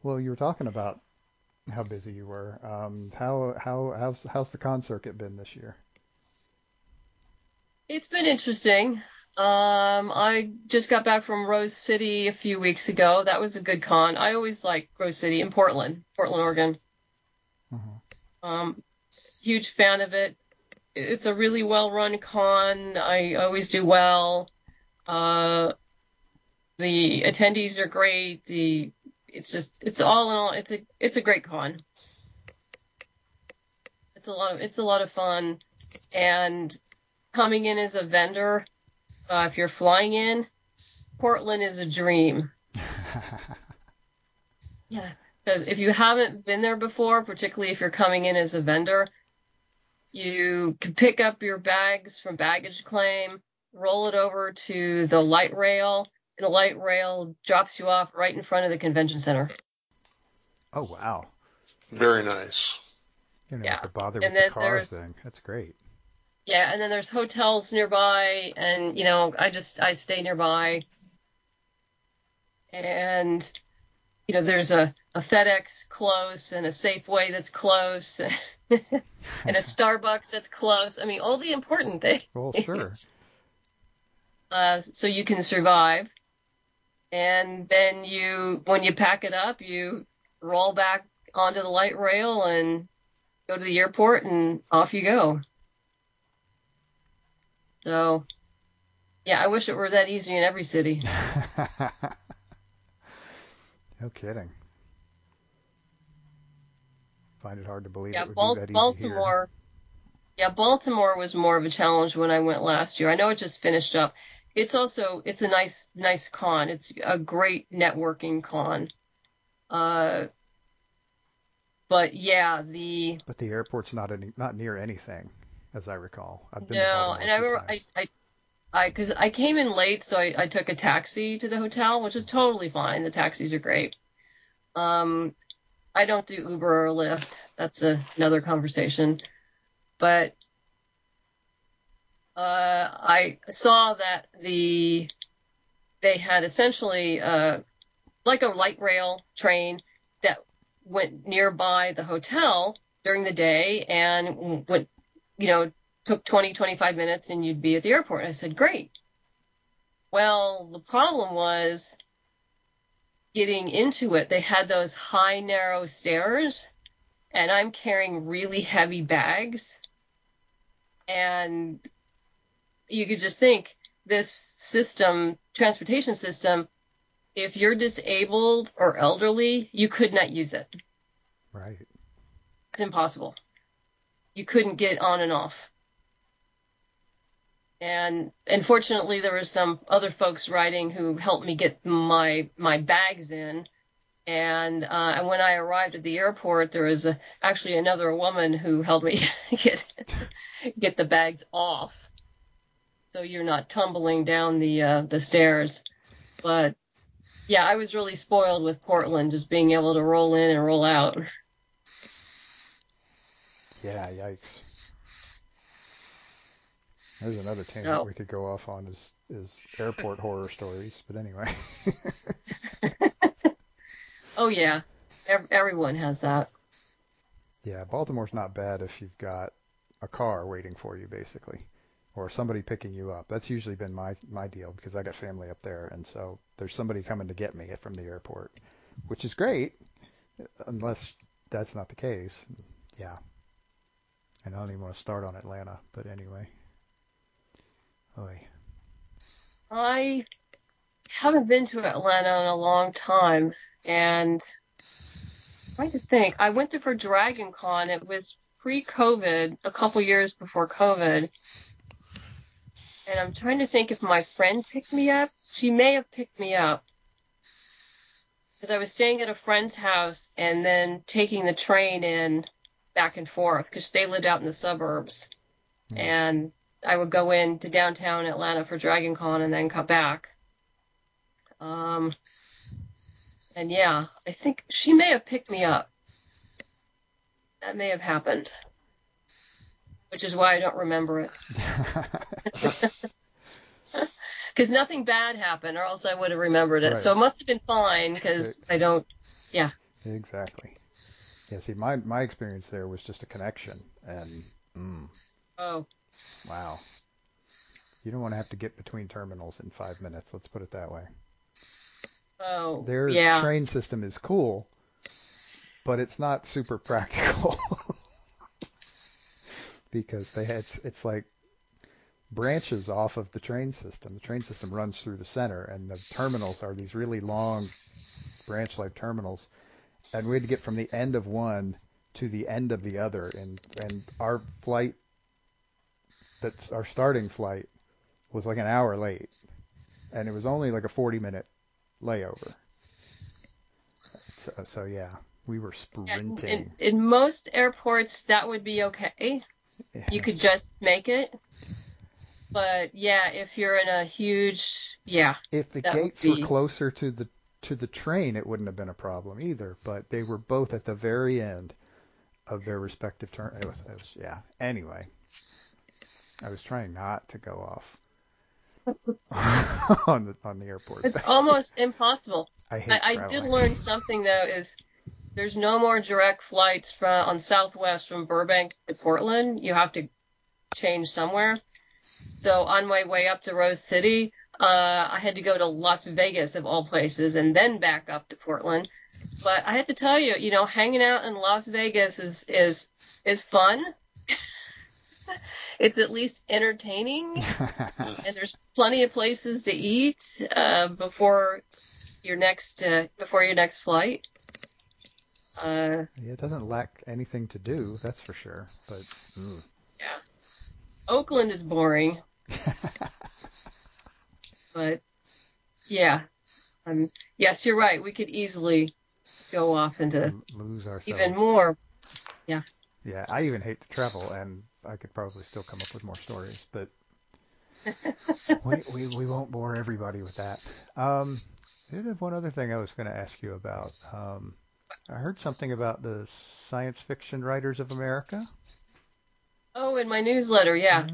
C: Well, you were talking about how busy you were. How's the con circuit been this year?
F: It's been interesting. I just got back from Rose City a few weeks ago. That was a good con. I always like Rose City in Portland, Oregon. Huge fan of it. It's a really well-run con. I always do well. The attendees are great. It's all in all, it's a great con. It's a lot of fun. And coming in as a vendor, if you're flying in, Portland is a dream. Yeah, because if you haven't been there before, particularly if you're coming in as a vendor, you can pick up your bags from baggage claim, roll it over to the light rail, and the light rail drops you off right in front of the convention center.
C: Oh, wow.
D: Very nice.
C: You don't have to bother with the car thing. That's great.
F: Yeah, and then there's hotels nearby, and, I stay nearby. And, there's a FedEx close, and a Safeway that's close, and a Starbucks that's close. I mean, all the important things.
C: Well, sure.
F: So you can survive. And then when you pack it up, you roll back onto the light rail and go to the airport, and off you go. So, yeah, I wish it were that easy in every city.
C: No kidding. Find it hard to believe
F: Yeah,
C: it would be that easy
F: Baltimore. Yeah, Baltimore was more of a challenge when I went last year. I know it just finished up. It's a nice con. It's a great networking con. But yeah,
C: But the airport's not near anything, as I recall. I've been to
F: no,
C: Baltimore
F: and I
C: a few
F: remember
C: times.
F: because I came in late, so I took a taxi to the hotel, which was totally fine. The taxis are great. I don't do Uber or Lyft. That's another conversation. But I saw that they had essentially like a light rail train that went nearby the hotel during the day and went, took 20, 25 minutes and you'd be at the airport. And I said, great. Well, the problem was getting into it. They had those high, narrow stairs, and I'm carrying really heavy bags. And you could just think this system, transportation system, if you're disabled or elderly, you could not use it.
C: Right.
F: It's impossible. You couldn't get on and off. And fortunately, there were some other folks riding who helped me get my bags in. And when I arrived at the airport, there was actually another woman who helped me get the bags off, so you're not tumbling down the stairs. But yeah, I was really spoiled with Portland, just being able to roll in and roll out.
C: Yeah, yikes. There's another tangent we could go off on is airport horror stories, but anyway.
F: Oh yeah, everyone has that.
C: Yeah, Baltimore's not bad if you've got a car waiting for you, basically, or somebody picking you up. That's usually been my deal because I got family up there, and so there's somebody coming to get me from the airport, which is great, unless that's not the case. Yeah. And I don't even want to start on Atlanta, but anyway. Oy.
F: I haven't been to Atlanta in a long time, and I'm trying to think. I went there for Dragon Con. It was pre-COVID, a couple years before COVID. And I'm trying to think if my friend picked me up. She may have picked me up. Because I was staying at a friend's house and then taking the train in back and forth because they lived out in the suburbs. Mm. And I would go into downtown Atlanta for Dragon Con and then come back. And yeah, I think she may have picked me up. That may have happened. Which is why I don't remember it. Because nothing bad happened, or else I would have remembered it. Right. So it must have been fine, because I don't, yeah.
C: Exactly. Yeah, see, my experience there was just a connection, and,
F: Oh.
C: Wow. You don't want to have to get between terminals in 5 minutes, let's put it that way.
F: Oh,
C: their train system is cool, but it's not super practical. Because it's like branches off of the train system. The train system runs through the center, and the terminals are these really long branch-like terminals. And we had to get from the end of one to the end of the other. And our flight, that's our starting flight, was like an hour late. And it was only like a 40-minute layover. So yeah, we were sprinting.
F: In most airports, that would be okay. Yeah. You could just make it. But yeah, if you're in a huge,
C: if the gates were closer to the train, it wouldn't have been a problem either. But they were both at the very end of their respective turn. It was Anyway, I was trying not to go off on the airport.
F: It's almost impossible.
C: I
F: did learn something though. Is there's no more direct flights on Southwest from Burbank to Portland. You have to change somewhere. So on my way up to Rose City, I had to go to Las Vegas of all places and then back up to Portland. But I had to tell you, hanging out in Las Vegas is fun. it's at least entertaining, and there's plenty of places to eat before your next flight.
C: It doesn't lack anything to do, that's for sure. But
F: yeah, Oakland is boring, but yeah, yes, you're right. We could easily go off into
C: lose ourselves
F: even more. Yeah.
C: Yeah, I even hate to travel, and I could probably still come up with more stories, but we won't bore everybody with that. There's one other thing I was going to ask you about. I heard something about the Science Fiction Writers of America.
F: Oh, in my newsletter, yeah.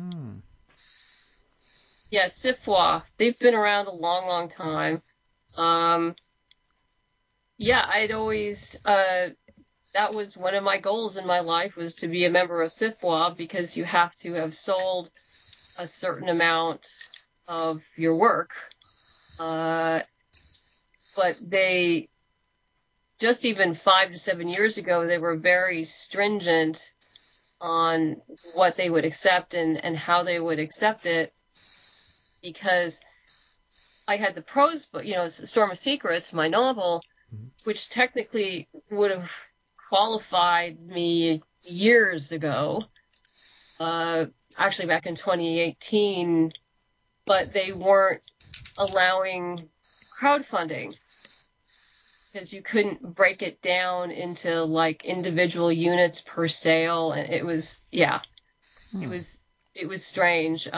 F: Yeah, SIFWA. They've been around a long, long time. Yeah, I'd always... that was one of my goals in my life, was to be a member of SIFWA, because you have to have sold a certain amount of your work. But they, just even 5 to 7 years ago, they were very stringent on what they would accept and how they would accept it, because I had the prose book, Storm of Secrets, my novel, which technically would have qualified me years ago, actually back in 2018, but they weren't allowing crowdfunding because you couldn't break it down into like individual units per sale, and it was strange.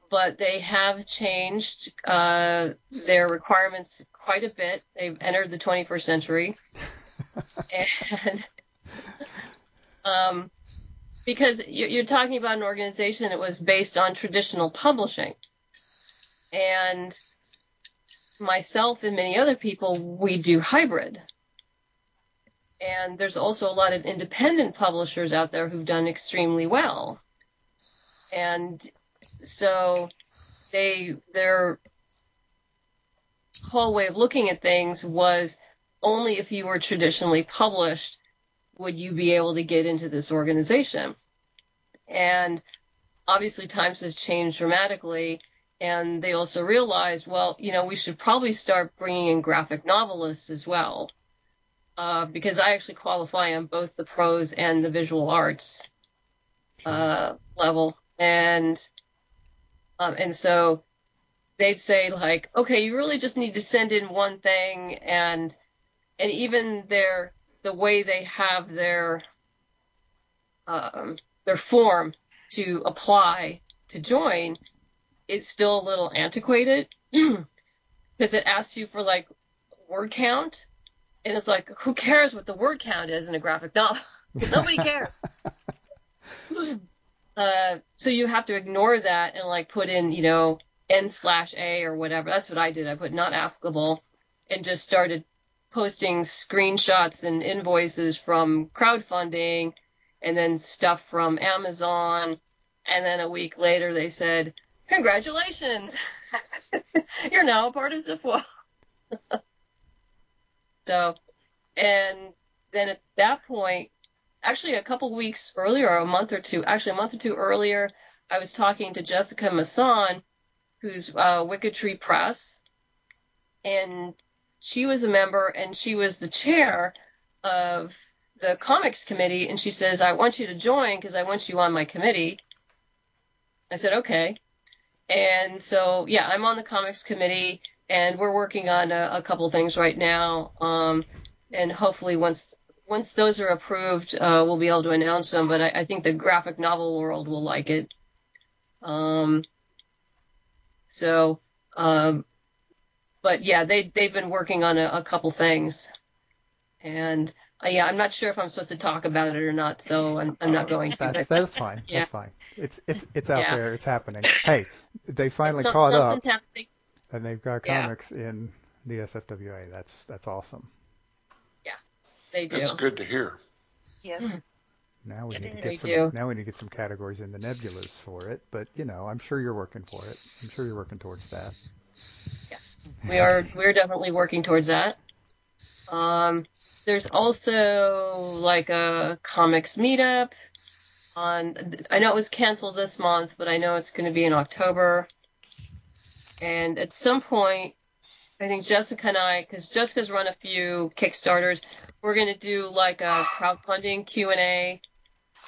F: But they have changed their requirements quite a bit. They've entered the 21st century. And because you're talking about an organization that was based on traditional publishing, and myself and many other people, we do hybrid. And there's also a lot of independent publishers out there who've done extremely well. And so their whole way of looking at things was, only if you were traditionally published would you be able to get into this organization. And obviously times have changed dramatically, and they also realized, well, we should probably start bringing in graphic novelists as well, because I actually qualify on both the prose and the visual arts level. And so they'd say, like, okay, you really just need to send in one thing, and even the way they have their form to apply to join is still a little antiquated, because it asks you for like word count, and it's like, who cares what the word count is in a graphic novel? Nobody cares. So you have to ignore that and like put in N/A or whatever. That's what I did. I put not applicable and just started posting screenshots and invoices from crowdfunding and then stuff from Amazon. And then a week later they said, congratulations, you're now a part of SIFWA. So, and then at that point, actually a couple weeks earlier, a month or two earlier, I was talking to Jessica Masson, who's Wicked Tree Press, and she was a member, and she was the chair of the comics committee, and she says, I want you to join because I want you on my committee. I said, okay. And so, yeah, I'm on the comics committee, and we're working on a couple things right now, and hopefully once those are approved, we'll be able to announce them, but I think the graphic novel world will like it. But yeah, they've been working on a couple things, and yeah, I'm not sure if I'm supposed to talk about it or not, so I'm not going to.
C: That's fine. Yeah. That's fine. It's out there. It's happening. Hey, they finally
F: Something's
C: caught up,
F: happening.
C: And they've got comics in the SFWA. That's awesome.
F: Yeah, they do.
D: That's good to hear.
E: Yeah.
C: Now we need to get some categories in the nebulas for it, but I'm sure you're working for it. I'm sure you're working towards that.
F: Yes, we're definitely working towards that. There's also like a comics meetup I know it was canceled this month, but I know it's going to be in October. And at some point, I think Jessica and I, because Jessica's run a few Kickstarters, we're going to do like a crowdfunding Q&A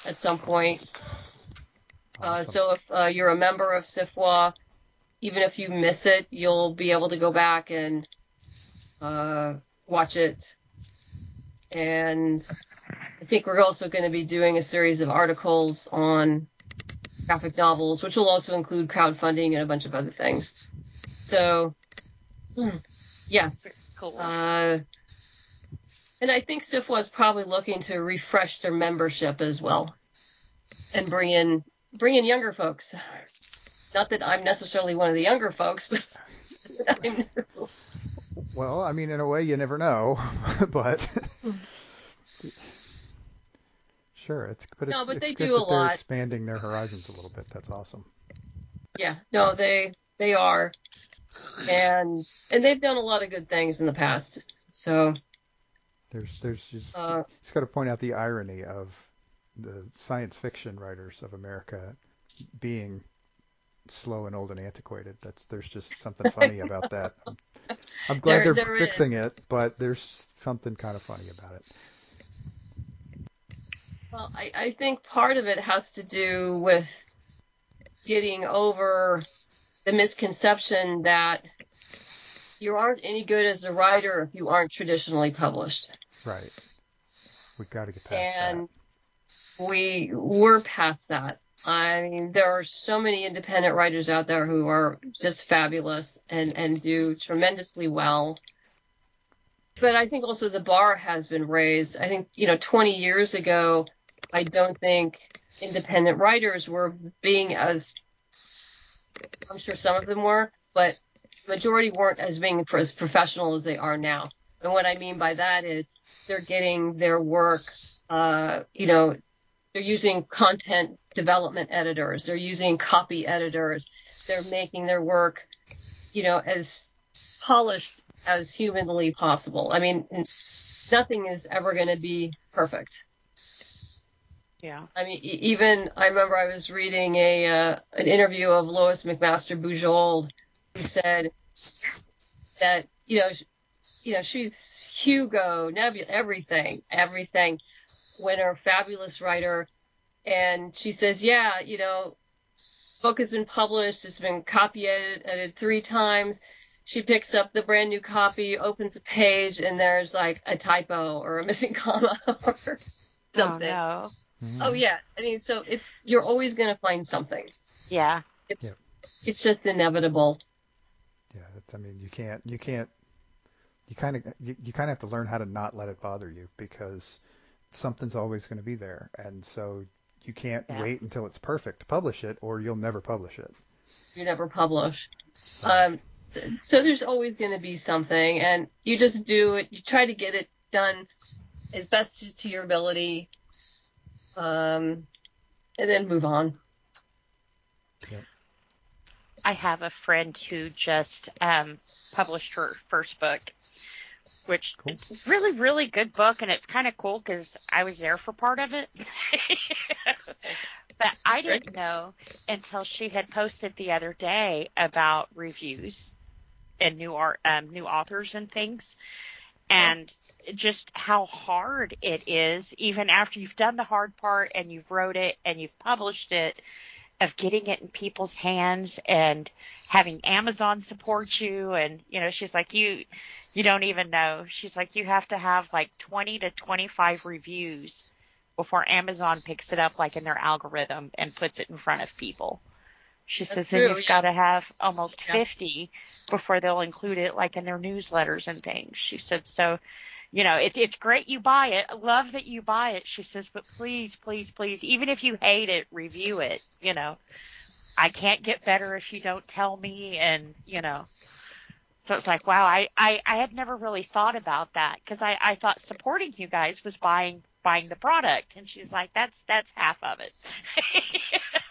F: at some point.
C: Awesome.
F: So if you're a member of SIFWA, even if you miss it, you'll be able to go back and watch it. And I think we're also going to be doing a series of articles on graphic novels, which will also include crowdfunding and a bunch of other things. So, yes.
E: Cool.
F: And I think SIFWA is probably looking to refresh their membership as well and bring in younger folks. Not that I'm necessarily one of the younger folks, but I'm new.
C: Well, I mean, in a way, you never know, but sure, it's
F: they
C: good
F: do a
C: that they're
F: lot.
C: expanding their horizons a little bit. That's awesome.
F: Yeah, no, they are, and they've done a lot of good things in the past. So
C: There's just got to point out the irony of the science fiction writers of America being slow and old and antiquated. There's just something funny about that. I'm glad they're fixing it, but there's something kind of funny about it.
F: Well, I think part of it has to do with getting over the misconception that you aren't any good as a writer if you aren't traditionally published.
C: Right. We've got to get past that.
F: And we're past that. I mean, there are so many independent writers out there who are just fabulous and do tremendously well. But I think also the bar has been raised. I think, 20 years ago, I don't think independent writers were being as, I'm sure some of them were, but the majority weren't as professional as they are now. And what I mean by that is they're getting their work, they're using content development editors. They're using copy editors. They're making their work, as polished as humanly possible. I mean, nothing is ever going to be perfect.
E: Yeah.
F: I mean, I remember I was reading an interview of Lois McMaster-Bujold, who said that, she's Hugo, Nebula, everything, winner, fabulous writer. And she says, book has been published. It's been copy edited 3 times. She picks up the brand new copy, opens a page, and there's like a typo or a missing comma or something.
E: Oh, no.
F: Oh, yeah. I mean, so you're always going to find something.
E: Yeah.
F: It's just inevitable.
C: Yeah. You kind of have to learn how to not let it bother you, because something's always going to be there. And so you can't wait until it's perfect to publish it, or you'll never publish it.
F: You never publish. So there's always going to be something, and you just do it. You try to get it done as best to your ability, and then move on.
C: Yep.
E: I have a friend who just published her first book, which is really, really good book, and it's kind of cool because I was there for part of it. But I didn't know until she had posted the other day about reviews and new authors and things, and just how hard it is, even after you've done the hard part and you've wrote it and you've published it, of getting it in people's hands and having Amazon support you. And, she's like, you don't even know. She's like, you have to have like 20 to 25 reviews before Amazon picks it up, like in their algorithm, and puts it in front of people. She says, and you've got to have almost 50 before they'll include it, like in their newsletters and things. She said, so, it's great you buy it. I love that you buy it. She says, but please, please, please, even if you hate it, review it. I can't get better if you don't tell me. And, so it's like, wow, I had never really thought about that, because I thought supporting you guys was buying the product. And she's like, that's half of it.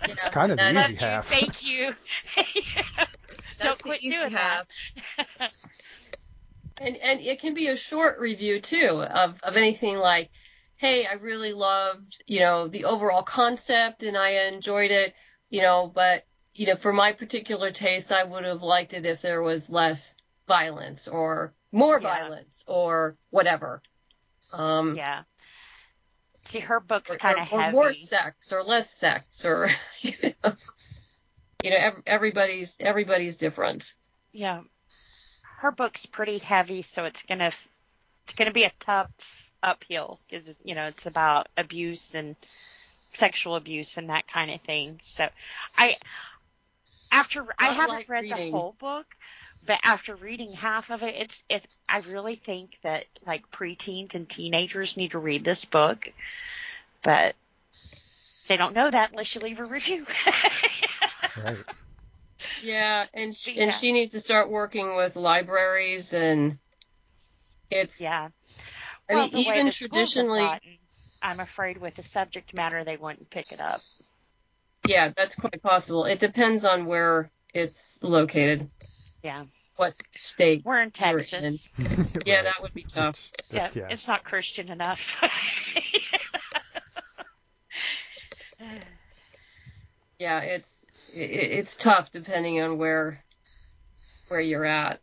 C: It's kind of the easy half.
E: Thank you. Don't quit doing that. And
F: it can be a short review too of anything like, hey, I really loved, the overall concept and I enjoyed it, but, for my particular taste, I would have liked it if there was less violence or more violence or whatever.
E: Yeah. See, her book's kind of
F: or
E: heavy.
F: more sex or less sex or, everybody's different.
E: Yeah. Her book's pretty heavy, so it's gonna be a tough uphill because it's about abuse and sexual abuse and that kind of thing. So I haven't read the whole book, but after reading half of it, I really think that like preteens and teenagers need to read this book, but they don't know that unless you leave a review.
C: Right.
F: Yeah, and she needs to start working with libraries, and it's
E: yeah.
F: I
E: Well,
F: mean,
E: the way
F: even
E: the schools have
F: traditionally,
E: gotten, I'm afraid with the subject matter they wouldn't pick it up.
F: yeah, that's quite possible. It depends on where it's located.
E: Yeah.
F: What state
E: We're in
F: you're
E: Texas.
F: in. Yeah,
C: Right.
F: that would be tough.
E: Yeah, it's not Christian enough.
F: Yeah, it's tough depending on where you're at.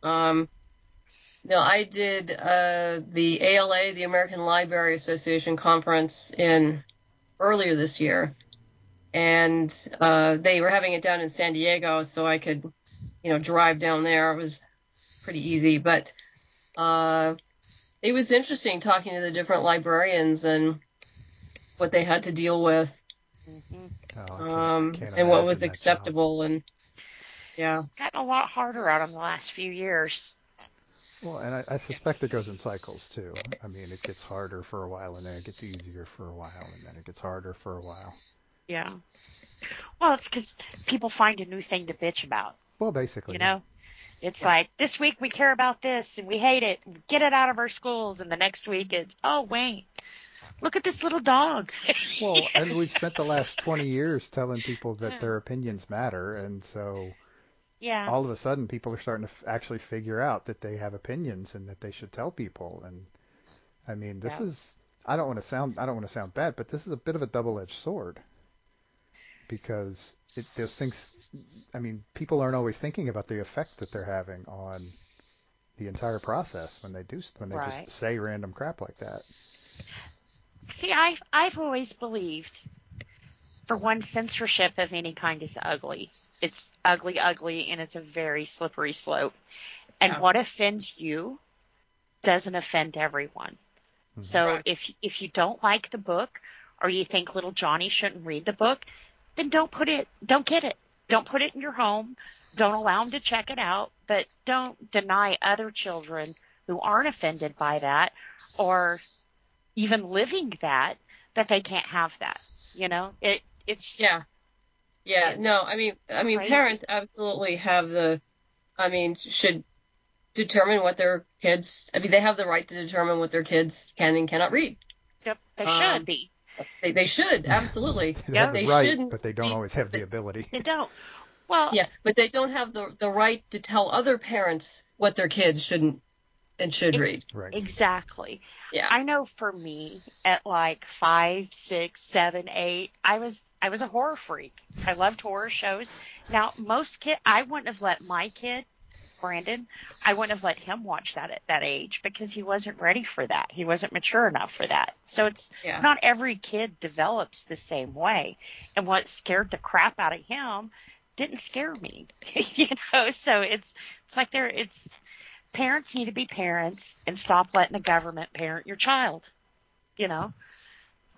F: No, I did the ALA, the American Library Association conference earlier this year, and they were having it down in San Diego, so I could, drive down there. It was pretty easy, but it was interesting talking to the different librarians and what they had to deal with, and what was acceptable, and yeah,
E: it's gotten a lot harder out in the last few years.
C: Well, and I suspect it goes in cycles too. I mean, it gets harder for a while, and then it gets easier for a while, and then it gets harder for a while.
E: Yeah. Well, it's because people find a new thing to bitch about.
C: Well, basically.
E: It's like, this week we care about this, and we hate it, and get it out of our schools, and the next week it's, oh, wait, look at this little dog.
C: Well, and we've spent the last 20 years telling people that their opinions matter, and so
E: yeah.
C: all of a sudden people are starting to actually figure out that they have opinions and that they should tell people. And I mean, this is, I don't want to sound bad, but this is a bit of a double-edged sword, because those things, I mean, people aren't always thinking about the effect that they're having on the entire process when they just say random crap like that.
E: See, I've always believed, for one, censorship of any kind is ugly. It's ugly, and it's a very slippery slope. And what offends you doesn't offend everyone. Mm-hmm. So if you don't like the book, or you think little Johnny shouldn't read the book, then don't get it. Don't put it in your home. Don't allow them to check it out. But don't deny other children who aren't offended by that, or even living that they can't have that. It's
F: no, I mean
E: crazy.
F: Parents absolutely should determine what their kids, they have the right to determine what their kids can and cannot read.
E: Yep, they should be.
F: They should, absolutely.
C: They have the right, but they don't always have the ability.
E: They don't. Well,
F: yeah, but they don't have the right to tell other parents what their kids shouldn't and should read.
C: Right.
E: Exactly.
F: Yeah.
E: I know for me, at like 5, 6, 7, 8, I was a horror freak. I loved horror shows. Now, I wouldn't have let my kid, Brandon, I wouldn't have let him watch that at that age, because he wasn't ready for that. He wasn't mature enough for that. So it's not every kid develops the same way. And what scared the crap out of him didn't scare me. So it's like parents need to be parents and stop letting the government parent your child. Oh,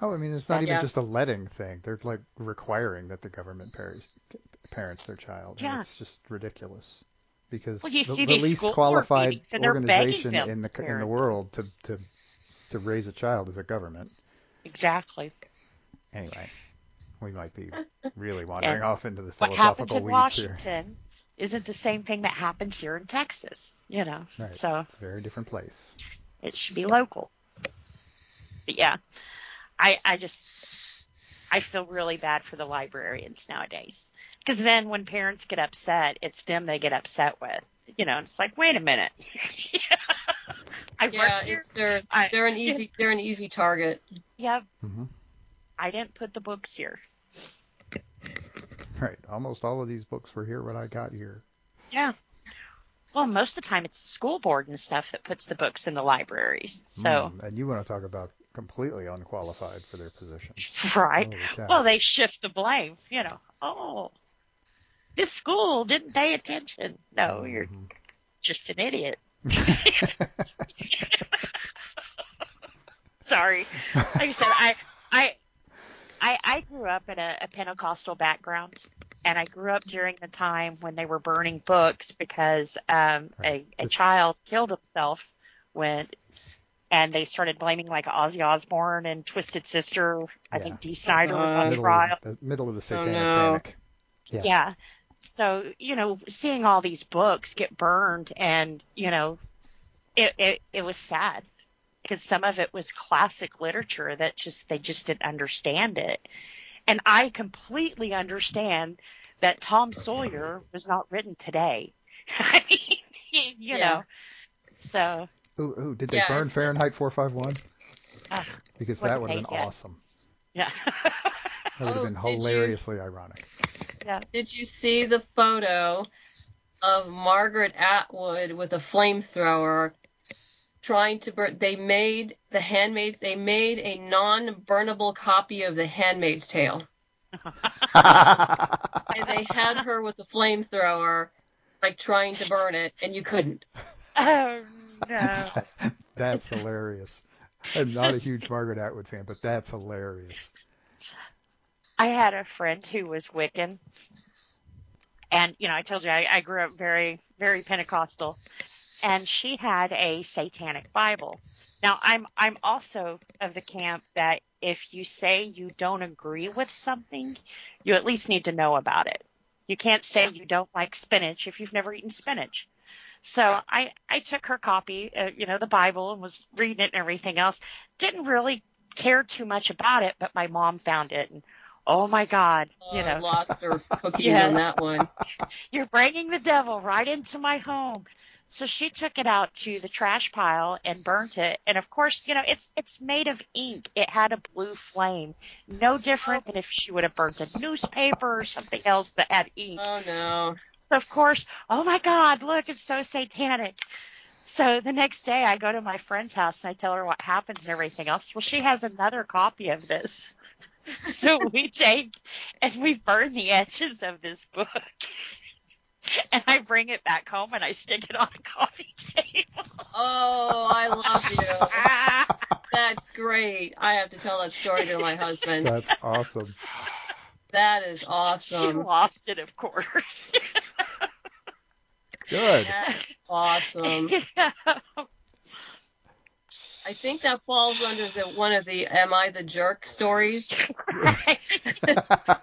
C: I mean, it's not even just a letting thing. They're like requiring that the government parents their child.
E: Yeah.
C: And it's just ridiculous. Because
E: the
C: least qualified organization in the
E: parent.
C: world to raise a child is a government.
E: Exactly.
C: Anyway, we might be really wandering off into the
E: what happens
C: philosophical
E: in
C: weeds
E: Washington
C: here.
E: Isn't the same thing that happens here in Texas,
C: Right.
E: So
C: it's a very different place.
E: It should be local. But yeah, I feel really bad for the librarians nowadays. Because then when parents get upset, it's them they get upset with. It's like, wait a minute. I
F: Yeah,
E: worked here.
F: they're an easy target.
E: Yeah,
C: Mm-hmm.
E: I didn't put the books here.
C: Right. Almost all of these books were here when I got here.
E: Yeah. Well, most of the time it's the school board and stuff that puts the books in the libraries. So,
C: And you want to talk about completely unqualified for their position.
E: right.
C: Holy cow.
E: Well, they shift the blame, Oh, this school didn't pay attention. No, you're just an idiot. Sorry. Like I said, I grew up in a Pentecostal background, and I grew up during the time when they were burning books because a child killed himself and they started blaming like Ozzy Osbourne and Twisted Sister. I think Dee Snider was on trial.
C: The middle of the Satanic Panic.
E: Yeah. So, seeing all these books get burned and, it was sad because some of it was classic literature that they just didn't understand it. And I completely understand that Tom Sawyer was not written today. I mean, know. So.
C: Ooh, did they burn Fahrenheit 451? Because that would have been awesome.
E: Yeah.
C: That would have been hilariously ironic.
E: Yeah.
F: Did you see the photo of Margaret Atwood with a flamethrower trying to burn? They made a non-burnable copy of The Handmaid's Tale. And they had her with a flamethrower, like trying to burn it, and you couldn't.
E: Oh, no.
C: That's hilarious. I'm not a huge Margaret Atwood fan, but that's hilarious.
E: I had a friend who was Wiccan, and I told you I grew up very, very Pentecostal, and she had a satanic Bible. Now I'm also of the camp that if you say you don't agree with something, you at least need to know about it. You can't say you don't like spinach if you've never eaten spinach. So I took her copy, the Bible, and was reading it and everything else. Didn't really care too much about it, but my mom found it, and oh my God,
F: I lost her cookies on that one.
E: You're bringing the devil right into my home. So she took it out to the trash pile and burnt it. And of course, it's made of ink. It had a blue flame. No different than if she would have burnt a newspaper or something else that had ink.
F: Oh no.
E: Of course, oh my God, look, it's so satanic. So the next day I go to my friend's house and I tell her what happens and everything else. Well, she has another copy of this. So we take and we burn the edges of this book. And I bring it back home and I stick it on a coffee table.
F: Oh, I love you. That's great. I have to tell that story to my husband.
C: That's awesome.
F: That is awesome.
E: She lost it, of course.
C: Good.
F: That's awesome.
E: Yeah.
F: I think that falls under one of the "Am I the Jerk" stories.
E: Right.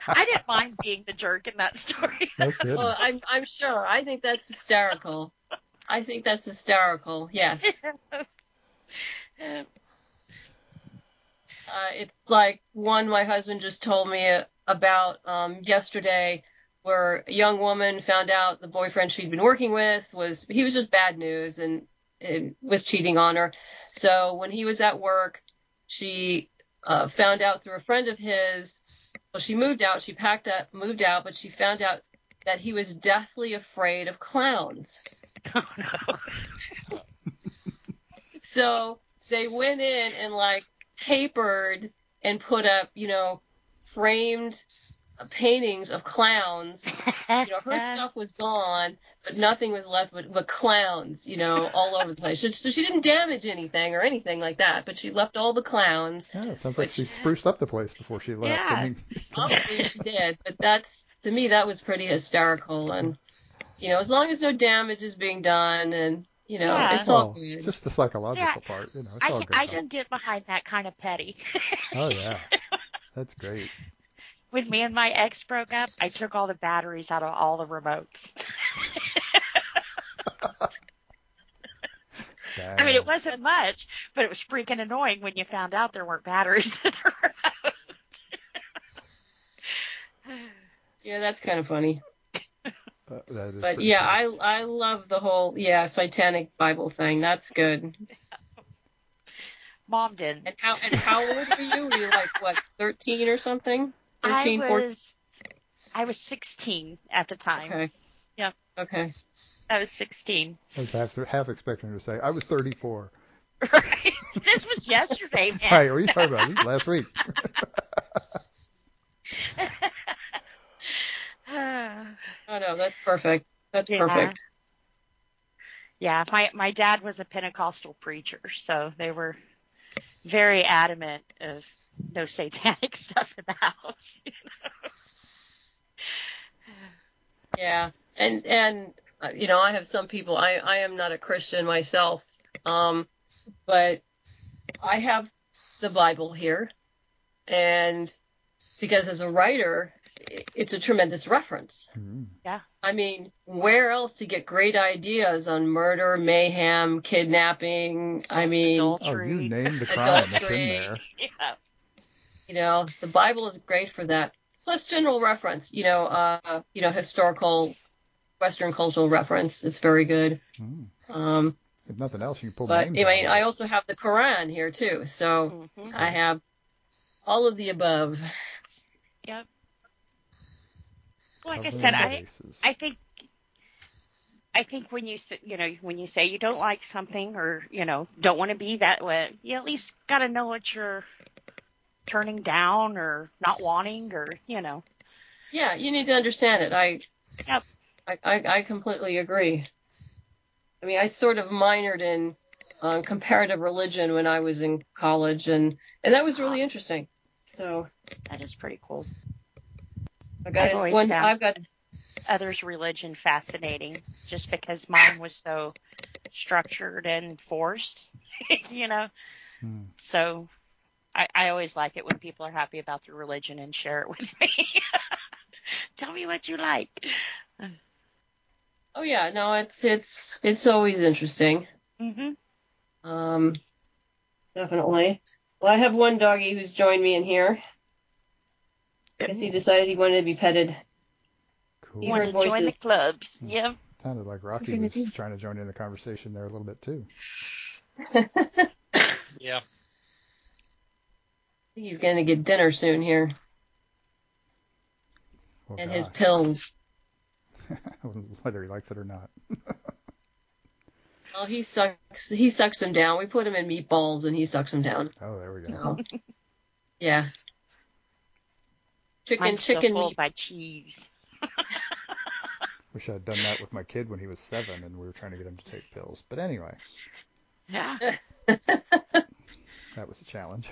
E: I didn't mind being the jerk in that story.
C: No kidding.
F: Well, I'm sure. I think that's hysterical. Yes. It's like one my husband just told me about yesterday, where a young woman found out the boyfriend she'd been working with was just bad news and was cheating on her. So when he was at work, she found out through a friend of his. Well, she moved out. She packed up, moved out, but she found out that he was deathly afraid of clowns.
E: Oh, no.
F: So they went in and papered and put up, framed paintings of clowns. Her stuff was gone, but nothing was left but clowns, all over the place. So she didn't damage anything or anything like that, but she left all the clowns.
C: Yeah, it sounds like she spruced up the place before she left.
E: Yeah.
C: I mean,
F: Probably she did, but to me, that was pretty hysterical. And, as long as no damage is being done and, it's all good.
C: Just the psychological part, it's all good.
E: I can get behind that kind of petty.
C: Oh, yeah. That's great.
E: When me and my ex broke up, I took all the batteries out of all the remotes. I mean, it wasn't much, but it was freaking annoying when you found out there weren't batteries in the remote.
F: Yeah, that's kind of funny.
C: That is
F: But
C: pretty
F: yeah,
C: cool.
F: I love the whole satanic Bible thing. That's good.
E: Mom didn't.
F: And how old were you? Were you like, what, 13 or something? 13, 14?
E: I was 16 at the time.
F: Okay.
E: Yep.
F: Okay.
E: I was 16.
C: I was half expecting her to say, I was 34.
E: Right. This was yesterday, man.
C: Right, what are you talking about? This is last week.
F: Oh, no, that's perfect. That's perfect.
E: Yeah, my dad was a Pentecostal preacher, so they were very adamant of no satanic stuff in the house.
F: Yeah, and I have some people. I am not a Christian myself, but I have the Bible here, and because as a writer, it's a tremendous reference.
E: Yeah.
F: I mean, where else to get great ideas on murder, mayhem, kidnapping? I mean,
E: adultery.
C: You named the crime that's in there.
E: Yeah.
F: The Bible is great for that. Plus general reference, historical Western cultural reference. It's very good.
C: If nothing else, you can pull
F: But
C: names
F: anyway,
C: out of
F: I
C: it.
F: also have the Quran here too. So I have all of the above.
E: Yep. Like I
C: Covering
E: said,
C: the
E: I
C: bases.
E: think when you say you don't like something or don't want to be that way, you at least got to know what you're turning down or not wanting or.
F: Yeah, you need to understand it.
E: Yep.
F: I completely agree. I mean, I sort of minored in comparative religion when I was in college, and that was really interesting. So
E: That is pretty cool.
F: I've
E: always found
F: got
E: others' religion fascinating just because mine was so structured and forced, So I always like it when people are happy about their religion and share it with me. Tell me what you like.
F: Oh yeah, no, it's always interesting. Definitely. Well, I have one doggy who's joined me in here. I guess he decided he wanted to be petted.
C: Cool.
F: He
E: Want
F: heard
E: to join the
F: voices.
E: clubs. Yep.
C: Sounded like Rocky was trying to join in the conversation there a little bit too.
B: Yeah.
F: He's going to get dinner soon here.
C: Well,
F: And
C: gosh.
F: his pills.
C: Whether he likes it or not.
F: Oh, he sucks them down. We put him in meatballs and he sucks them down.
C: Oh, there we go.
F: So, yeah.
E: I'm so
F: Chicken
E: full
F: meat.
E: by cheese.
C: Wish I'd done that with my kid when he was 7 and we were trying to get him to take pills. But anyway,
E: Yeah.
C: that was a challenge.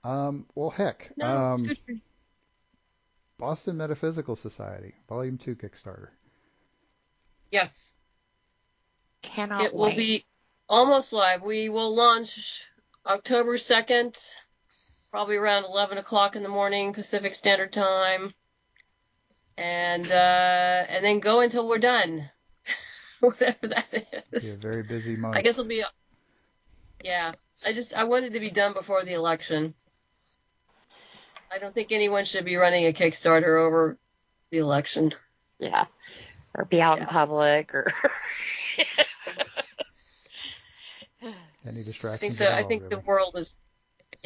C: Well, heck.
F: No, it's good for you.
C: Boston Metaphysical Society, Volume 2 Kickstarter.
F: Yes.
E: Cannot
F: It will
E: wait.
F: be almost live. We will launch October 2nd, probably around 11 o'clock in the morning, Pacific Standard Time. And then go until we're done. Whatever that is.
C: Be a very busy month.
F: I guess it'll be, yeah. I wanted to be done before the election. I don't think anyone should be running a Kickstarter over the election.
E: Yeah. Or be out in public or.
C: Any distractions?
F: I think the world is,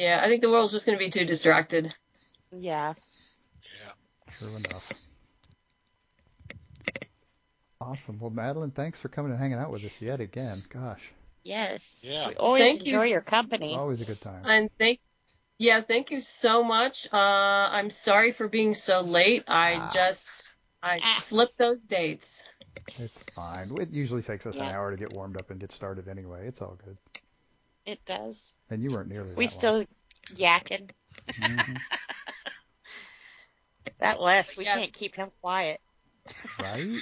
F: I think the world's just going to be too distracted.
E: Yeah.
C: True enough. Awesome. Well, Madeleine, thanks for coming and hanging out with us yet again. Gosh.
E: Yes.
B: Yeah.
E: We always
F: Thank you
E: enjoy your
C: It's
E: company.
C: always a good time.
F: And thank you so much. I'm sorry for being so late. I flipped those dates.
C: It's fine. It usually takes us an
E: Yeah.
C: hour to get warmed up and get started anyway. It's all good.
E: It does.
C: And you weren't nearly
E: We
C: that
E: still yakking.
C: long.
E: That Les, we
F: Yeah.
E: can't keep him quiet.
C: Right?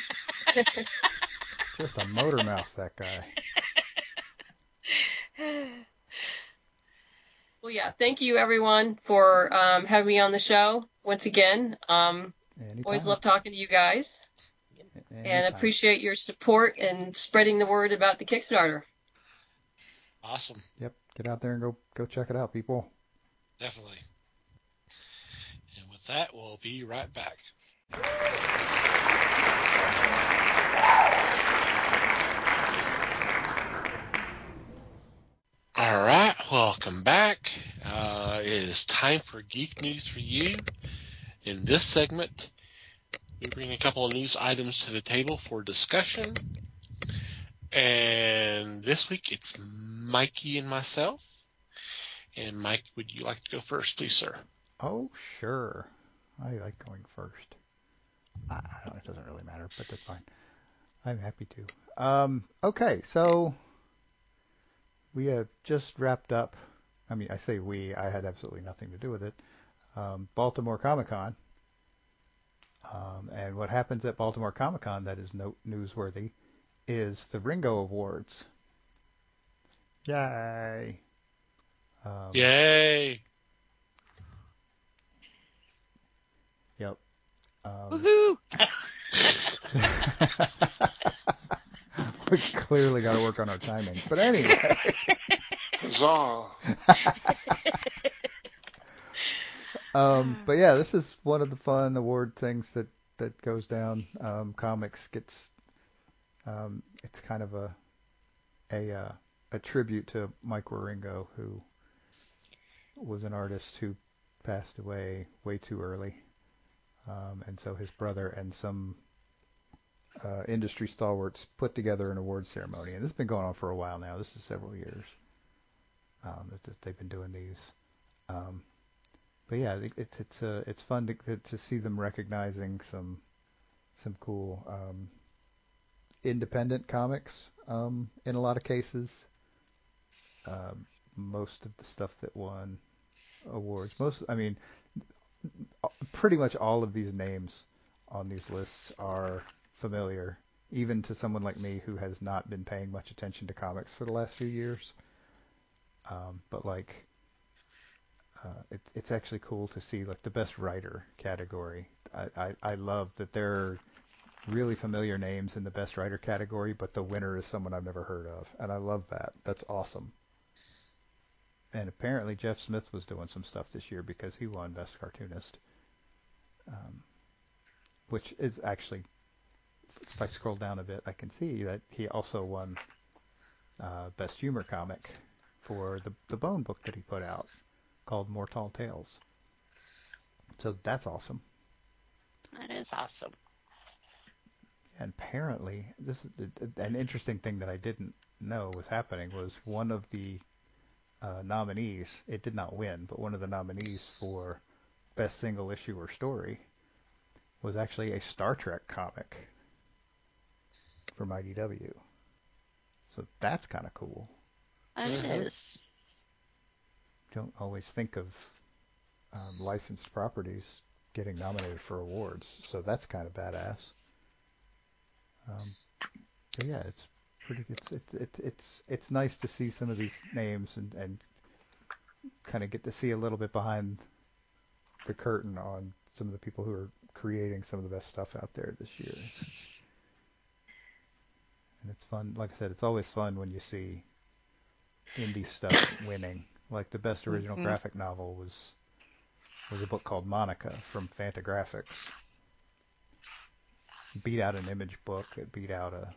C: Just a motor mouth, that guy.
F: Well, yeah. Thank you, everyone, for having me on the show once again.
C: Anytime.
F: Always love talking to you guys. And
C: Anytime.
F: appreciate your support and spreading the word about the Kickstarter.
B: Awesome.
C: Yep. Get out there and go check it out, people.
B: Definitely. And with that, we'll be right back. All Welcome back. It is time for Geek News for You. In this segment, we bring a couple of news items to the table for discussion. And this week it's Mikey and myself. And Mike, would you like to go first, please, sir?
C: Oh, sure. I like going first. I don't know, it doesn't really matter, but that's fine. I'm happy to. Okay, so we have just wrapped up. I mean, I say we. I had absolutely nothing to do with it. Baltimore Comic-Con. And what happens at Baltimore Comic-Con that is newsworthy is the Ringo Awards. Yay!
B: Yay!
C: Yep.
E: Woohoo!
C: We clearly got to work on our timing. But anyway.
D: Huzzah!
C: But yeah, this is one of the fun award things that goes down. Comics gets, it's kind of a tribute to Mike Wieringo, who was an artist who passed away way too early. And so his brother and some industry stalwarts put together an award ceremony. And this has been going on for a while now. This is several years that they've been doing these. But yeah, it's fun to see them recognizing some cool independent comics in a lot of cases. Most of the stuff that won awards, pretty much all of these names on these lists are familiar, even to someone like me who has not been paying much attention to comics for the last few years. But it's actually cool to see like the best writer category. I love that there are really familiar names in the best writer category, but the winner is someone I've never heard of, and I love that. That's awesome. And apparently Jeff Smith was doing some stuff this year because he won Best Cartoonist, which is actually, if I scroll down a bit, I can see that he also won Best Humor Comic for the Bone book that he put out called More Tall Tales. So that's awesome.
E: That is awesome.
C: And apparently, this is an interesting thing that I didn't know was happening, was one of the nominees, it did not win, but one of the nominees for Best Single Issue or Story was actually a Star Trek comic from IDW. So that's kind of cool.
E: That is.
C: Don't always think of licensed properties getting nominated for awards, so that's kind of badass. So yeah, it's pretty. It's nice to see some of these names and kind of get to see a little bit behind the curtain on some of the people who are creating some of the best stuff out there this year. And it's fun. Like I said, it's always fun when you see indie stuff winning. Like the best original graphic novel was a book called Monica from Fantagraphics. It beat out an Image book. It beat out a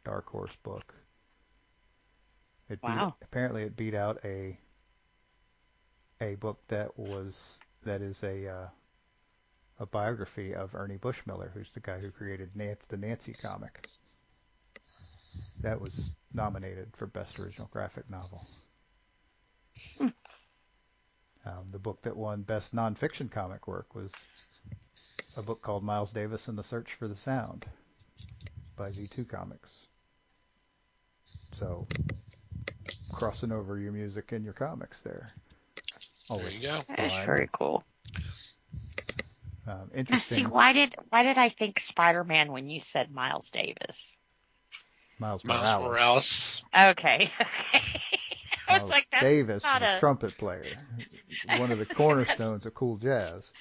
C: Dark Horse book. Apparently it beat out a book that is a biography of Ernie Bushmiller, who's the guy who created the Nancy comic. That was nominated for Best Original Graphic Novel. The book that won Best Nonfiction Comic Work was a book called Miles Davis and the Search for the Sound by V2 Comics. So, crossing over your music and your comics there. Always
B: there you go.
C: fun.
E: That's very cool.
C: Interesting.
E: Now, see, why did I think Spider-Man when you said Miles Davis?
C: Miles
B: Morales.
E: Okay. I was
C: Miles
E: like, that's
C: Davis
E: not
C: was a trumpet player, one of the cornerstones of cool jazz,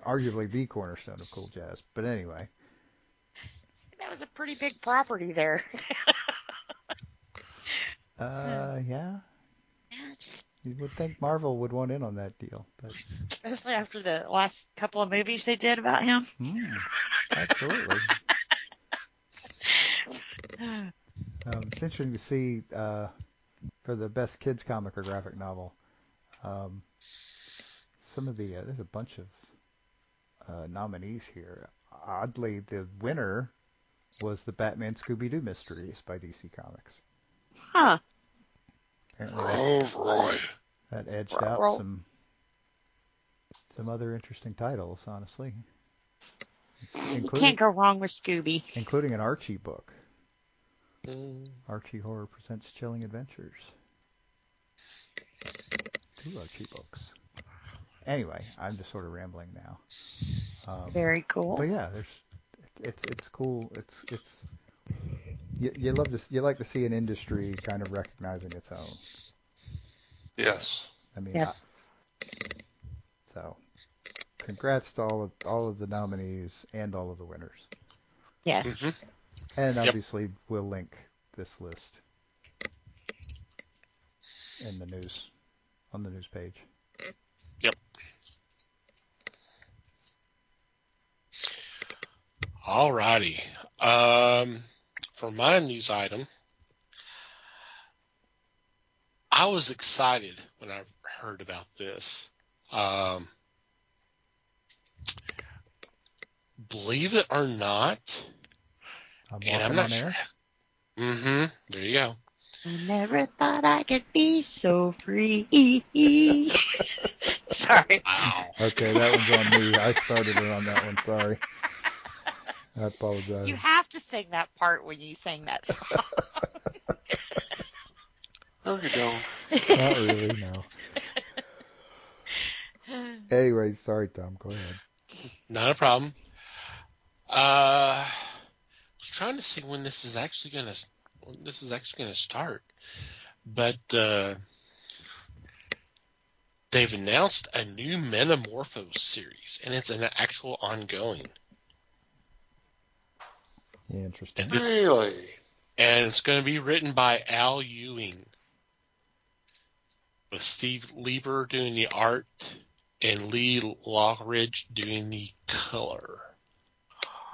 C: arguably the cornerstone of cool jazz. But anyway,
E: that was a pretty big property there.
C: yeah. You would think Marvel would want in on that deal, but
E: Especially after the last couple of movies they did about him.
C: Absolutely. It's interesting to see for the best kids comic or graphic novel. Some of the there's a bunch of nominees here. Oddly, the winner was the Batman Scooby-Doo Mysteries by DC Comics.
E: Huh.
C: Apparently that edged out some other interesting titles, honestly.
E: You can't go wrong with Scooby.
C: Including an Archie book. Archie Horror Presents Chilling Adventures. 2 Archie books. Anyway, I'm just sort of rambling now.
E: Very cool.
C: But yeah, it's cool. It's you love this. You like to see an industry kind of recognizing its own.
D: Yes.
C: I mean,
E: Yep.
C: So congrats to all of the nominees and all of the winners.
E: Yes.
B: Mm-hmm.
C: And obviously, we'll link this list in the news on the news page.
B: Yep. Alrighty. For my news item, I was excited when I heard about this. Believe it or not,
C: I'm not sure.
B: Mm-hmm. There you go.
E: I never thought I could be so free. Sorry.
B: Wow.
C: Okay, that one's on me. I started it on that one. Sorry. I apologize.
E: You have to sing that part when you sing that song.
D: No, you don't.
C: Not really, no. Anyway, sorry, Tom. Go ahead.
B: Not a problem. I was trying to see when this is actually gonna start, but they've announced a new Metamorphose series, and it's an actual ongoing.
C: Yeah, interesting.
D: Really?
B: And it's going to be written by Al Ewing, with Steve Lieber doing the art and Lee Lockridge doing the color.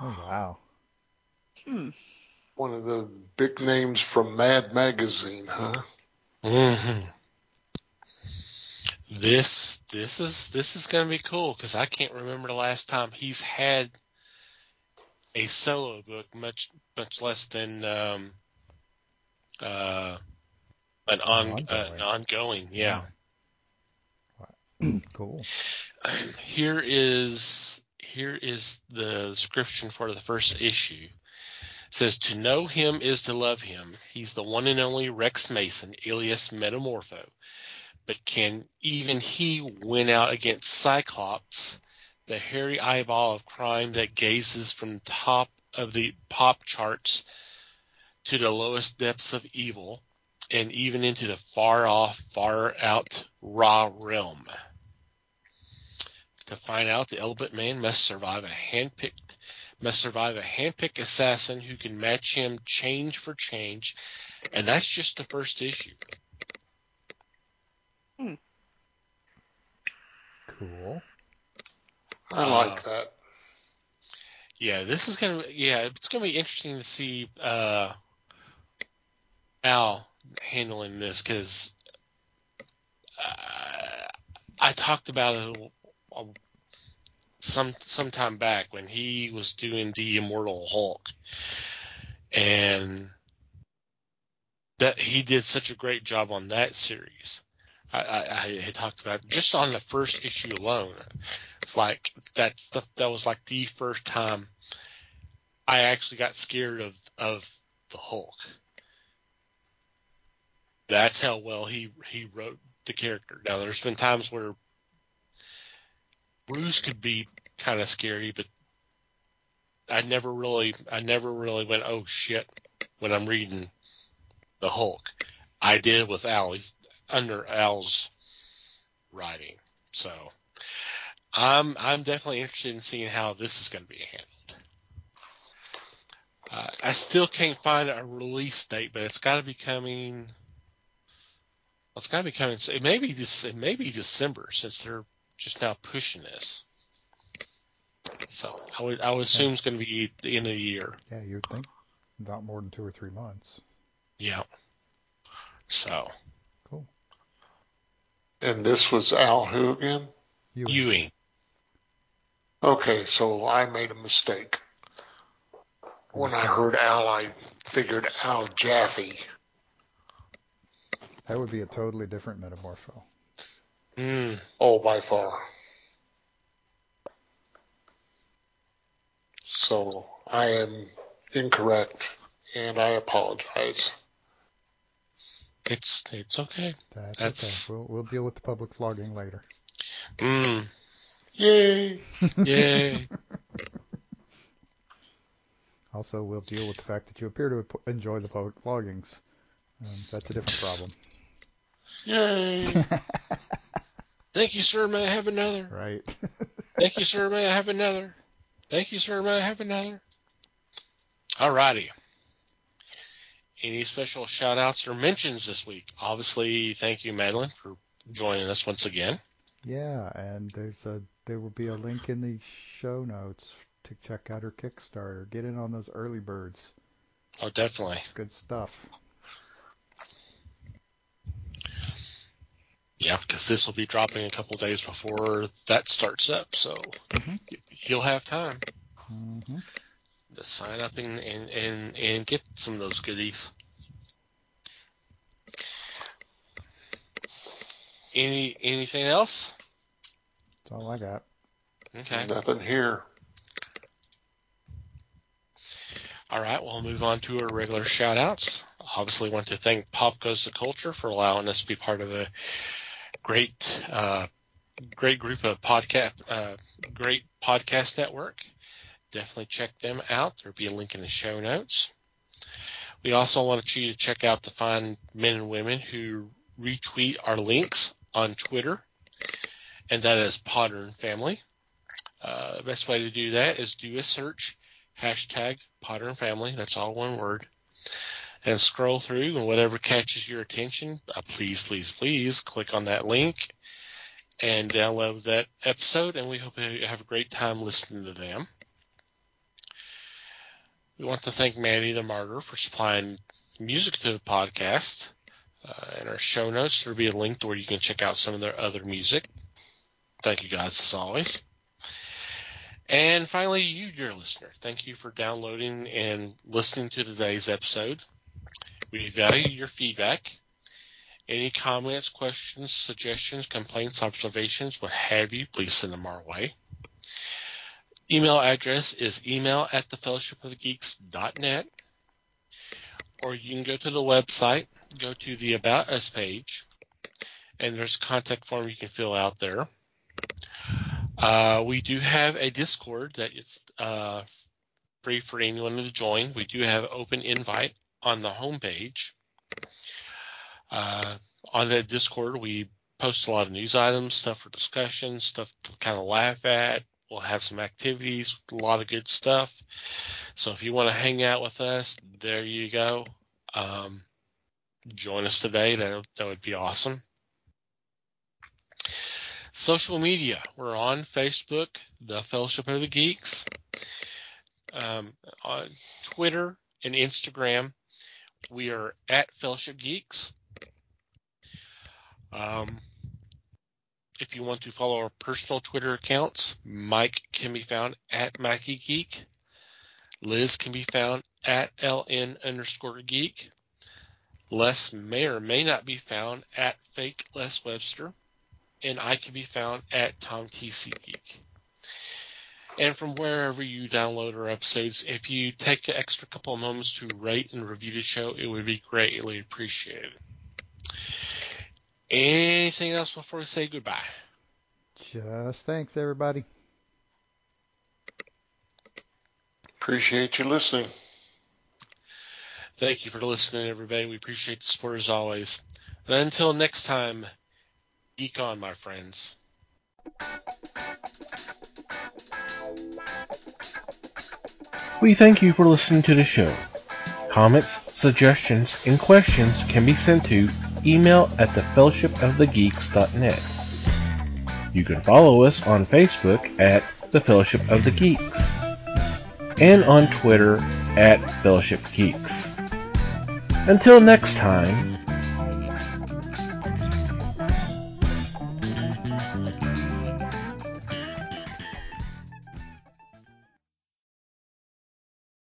C: Oh, wow.
D: One of the big names from Mad Magazine, huh?
B: Mm-hmm. This is going to be cool, because I can't remember the last time he's had a solo book, much less than an ongoing. Yeah.
C: Cool.
B: Here is the description for the first issue. It says, to know him is to love him. He's the one and only Rex Mason, alias Metamorpho. But can even he win out against Cyclops, the hairy eyeball of crime that gazes from the top of the pop charts to the lowest depths of evil, and even into the far-off, far-out raw realm? To find out, the Elephant Man must survive a handpicked assassin who can match him change for change, and that's just the first issue.
C: Cool.
D: I like that.
B: Yeah, it's gonna be interesting to see Al handling this, because I talked about it some time back when he was doing the Immortal Hulk, and that he did such a great job on that series. I had talked about it just on the first issue alone. It's like that was like the first time I actually got scared of the Hulk. That's how well he wrote the character. Now, there's been times where Bruce could be kind of scary, but I never really went, oh shit, when I'm reading the Hulk. I did with Al. He's under Al's writing. So I'm definitely interested in seeing how this is going to be handled. I still can't find a release date, but it's got to be coming. It's got to be coming. It may be December, since they're just now pushing this. So I would assume it's going to be the end of the year.
C: Yeah, you would think not more than 2 or 3 months.
B: Yeah. So
D: And this was Al who again?
B: Ewing.
D: Okay, so I made a mistake. When I heard Al, I figured Al Jaffe.
C: That would be a totally different Metamorpho.
D: Oh, by far. So I am incorrect, and I apologize.
B: It's okay.
C: That's okay. We'll deal with the public flogging later.
D: Yay!
B: Yay!
C: Also, we'll deal with the fact that you appear to enjoy the public floggings. That's a different problem.
D: Yay!
B: Thank you, sir. May I have another?
C: Right.
B: Thank you, sir. May I have another? Thank you, sir. May I have another? Alrighty. Any special shout-outs or mentions this week? Obviously, thank you, Madeleine, for joining us once again.
C: Yeah, and there will be a link in the show notes to check out her Kickstarter. Get in on those early birds.
B: Oh, definitely.
C: Good stuff.
B: Yeah, because this will be dropping a couple days before that starts up, so you'll have time to sign up and get some of those goodies. Anything else?
C: That's all I got.
B: Okay.
D: Nothing here.
B: All right, we'll move on to our regular shout-outs. Obviously, want to thank Pop Goes to Culture for allowing us to be part of a great group of great podcast network. Definitely check them out. There'll be a link in the show notes. We also want you to check out the fine men and women who retweet our links on Twitter, and that is Podern Family. The best way to do that is do a search, #Podern Family. That's all one word. And scroll through, and whatever catches your attention, please click on that link and download that episode, and we hope you have a great time listening to them. We want to thank Manny the Martyr for supplying music to the podcast. In our show notes, there will be a link to where you can check out some of their other music. Thank you guys, as always. And finally, you, dear listener, thank you for downloading and listening to today's episode. We value your feedback. Any comments, questions, suggestions, complaints, observations, what have you, please send them our way. Email address is email@thefellowshipofthegeeks.net. Or you can go to the website, go to the About Us page, and there's a contact form you can fill out there. We do have a Discord that is free for anyone to join. We do have open invite on the homepage. On that Discord, we post a lot of news items, stuff for discussion, stuff to kind of laugh at. We'll have some activities, a lot of good stuff. So if you want to hang out with us, there you go. Join us today. That would be awesome. Social media. We're on Facebook, The Fellowship of the Geeks. On Twitter and Instagram, we are at Fellowship Geeks. If you want to follow our personal Twitter accounts, Mike can be found at Mackie Geek. Liz can be found at LN_Geek. Les may or may not be found at Fake Les Webster. And I can be found at TomTC Geek. And from wherever you download our episodes, if you take an extra couple of moments to rate and review the show, it would be greatly appreciated. Anything else before we say goodbye?
C: Just thanks, everybody.
D: Appreciate you listening.
B: Thank you for listening, everybody. We appreciate the support as always. And until next time, geek on, my friends.
A: We thank you for listening to the show. Comments, suggestions, and questions can be sent to email@thefellowshipofthegeeks.net. You can follow us on Facebook at The Fellowship of the Geeks and on Twitter at Fellowship Geeks. Until next time,